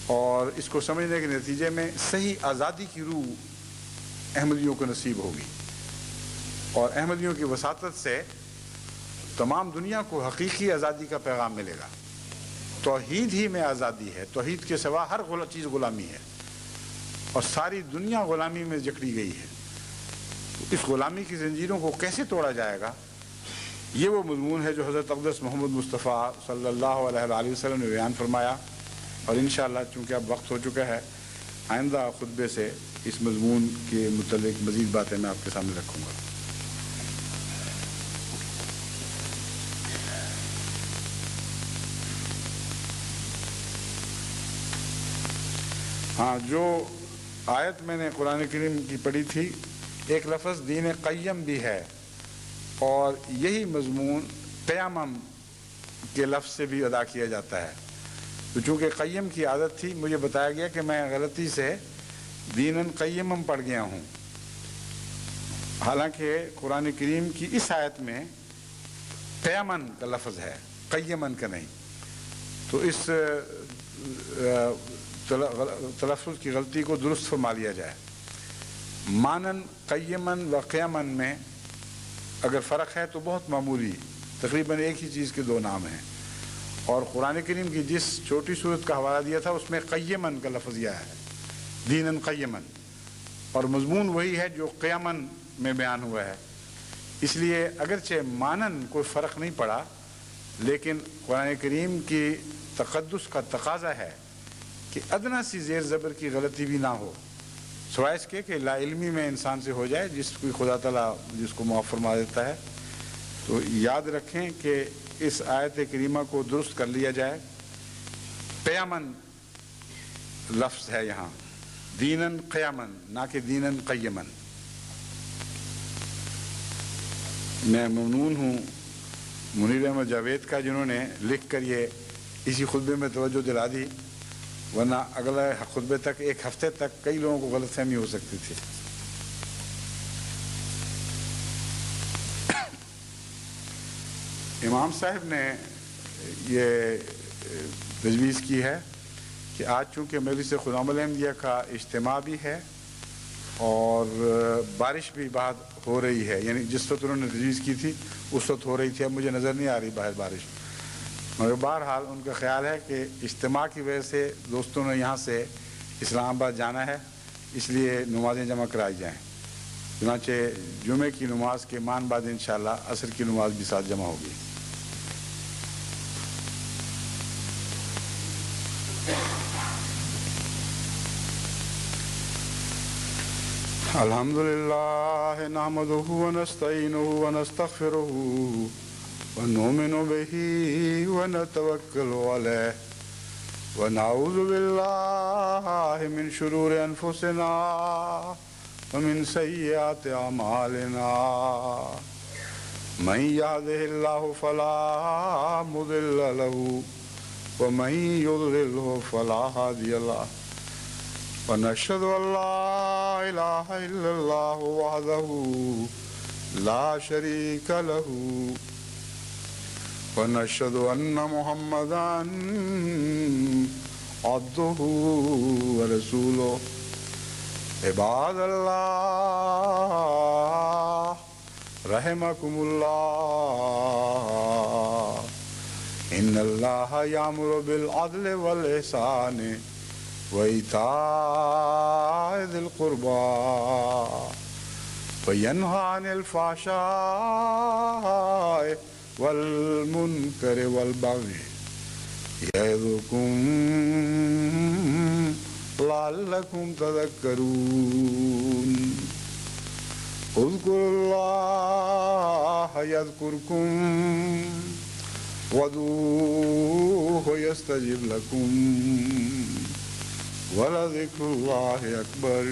اور اس کو سمجھنے کے نتیجے میں صحیح آزادی کی روح احمدیوں کو نصیب ہوگی، اور احمدیوں کی وساطت سے تمام دنیا کو حقیقی آزادی کا پیغام ملے گا۔ توحید ہی میں آزادی ہے، توحید کے سوا ہر چیز غلامی ہے، اور ساری دنیا غلامی میں جکڑی گئی ہے۔ اس غلامی کی زنجیروں کو کیسے توڑا جائے گا، یہ وہ مضمون ہے جو حضرت اقدس محمد مصطفیٰ صلی اللہ علیہ وآلہ وسلم نے بیان فرمایا، اور انشاءاللہ چونکہ اب وقت ہو چکا ہے، آئندہ خطبے سے اس مضمون کے متعلق مزید باتیں میں آپ کے سامنے رکھوں گا۔ ہاں، جو آیت میں نے قرآن کریم کی پڑھی تھی، ایک لفظ دین قیم بھی ہے، اور یہی مضمون قیامم کے لفظ سے بھی ادا کیا جاتا ہے۔ تو چونکہ قیم کی عادت تھی، مجھے بتایا گیا کہ میں غلطی سے دینن قیمم پڑھ گیا ہوں، حالانکہ قرآن کریم کی اس آیت میں قیامن کا لفظ ہے، قیمن کا نہیں۔ تو اس تلفظ کی غلطی کو درست فرما لیا جائے۔ مانن، قیمن و قیمن میں اگر فرق ہے تو بہت معمولی، تقریباً ایک ہی چیز کے دو نام ہیں، اور قرآن کریم کی جس چھوٹی صورت کا حوالہ دیا تھا اس میں قیمن کا لفظ یہ ہے، دینن قیمن، اور مضمون وہی ہے جو قیمن میں بیان ہوا ہے۔ اس لیے اگرچہ مانن کوئی فرق نہیں پڑا، لیکن قرآن کریم کی تقدس کا تقاضا ہے کہ ادنا سی زیر زبر کی غلطی بھی نہ ہو، سوائے اس کے کہ لا علمی میں انسان سے ہو جائے، جس کو خدا تعالیٰ جس کو معاف فرما دیتا ہے۔ تو یاد رکھیں کہ اس آیت کریمہ کو درست کر لیا جائے۔ قیامن لفظ ہے یہاں، دینن قیامن، نہ کہ دینن قیمن۔ میں ممنون ہوں منیر احمد جاوید کا، جنہوں نے لکھ کر یہ اسی خطبے میں توجہ دلا دی، ورنہ اگلے خطبے تک، ایک ہفتے تک کئی لوگوں کو غلط فہمی ہو سکتی تھی۔ امام صاحب نے یہ تجویز کی ہے کہ آج چونکہ مجلس خدام الاحمدیہ کا اجتماع بھی ہے اور بارش بھی باہر ہو رہی ہے، یعنی جس وقت انہوں نے تجویز کی تھی اس وقت ہو رہی تھی، اب مجھے نظر نہیں آ رہی باہر بارش، مگر بہرحال ان کا خیال ہے کہ اجتماع کی وجہ سے دوستوں نے یہاں سے اسلام آباد جانا ہے، اس لیے نمازیں جمع کرائی جائیں۔ چنانچہ جمعے کی نماز کے مان بعد انشاءاللہ عصر کی نماز بھی ساتھ جمع ہوگی۔ الحمدللہ نحمدہ ونستعینہ ونستغفرہ ونؤمن بہ ونتوکل علیہ ونعوذ باللہ من شرور انفسنا ومن سیئات اعمالنا من یہدہ اللہ فلا مضل لہ ومن یضللہ فلا ہادی لہ ونشهد أن لا إله إلا الله وحده لا شريك له ونشهد أن محمدا عبده ورسوله عباد الله رحمكم الله إن الله يأمر بالعدل والإحسان وإيتاء ذي القربى وينهى عن الفحشاء والمنكر والبغي يعظكم لعلكم تذكرون اذكروا الله يذكركم وادعوه يستجب لكم ولذكر الله أكبر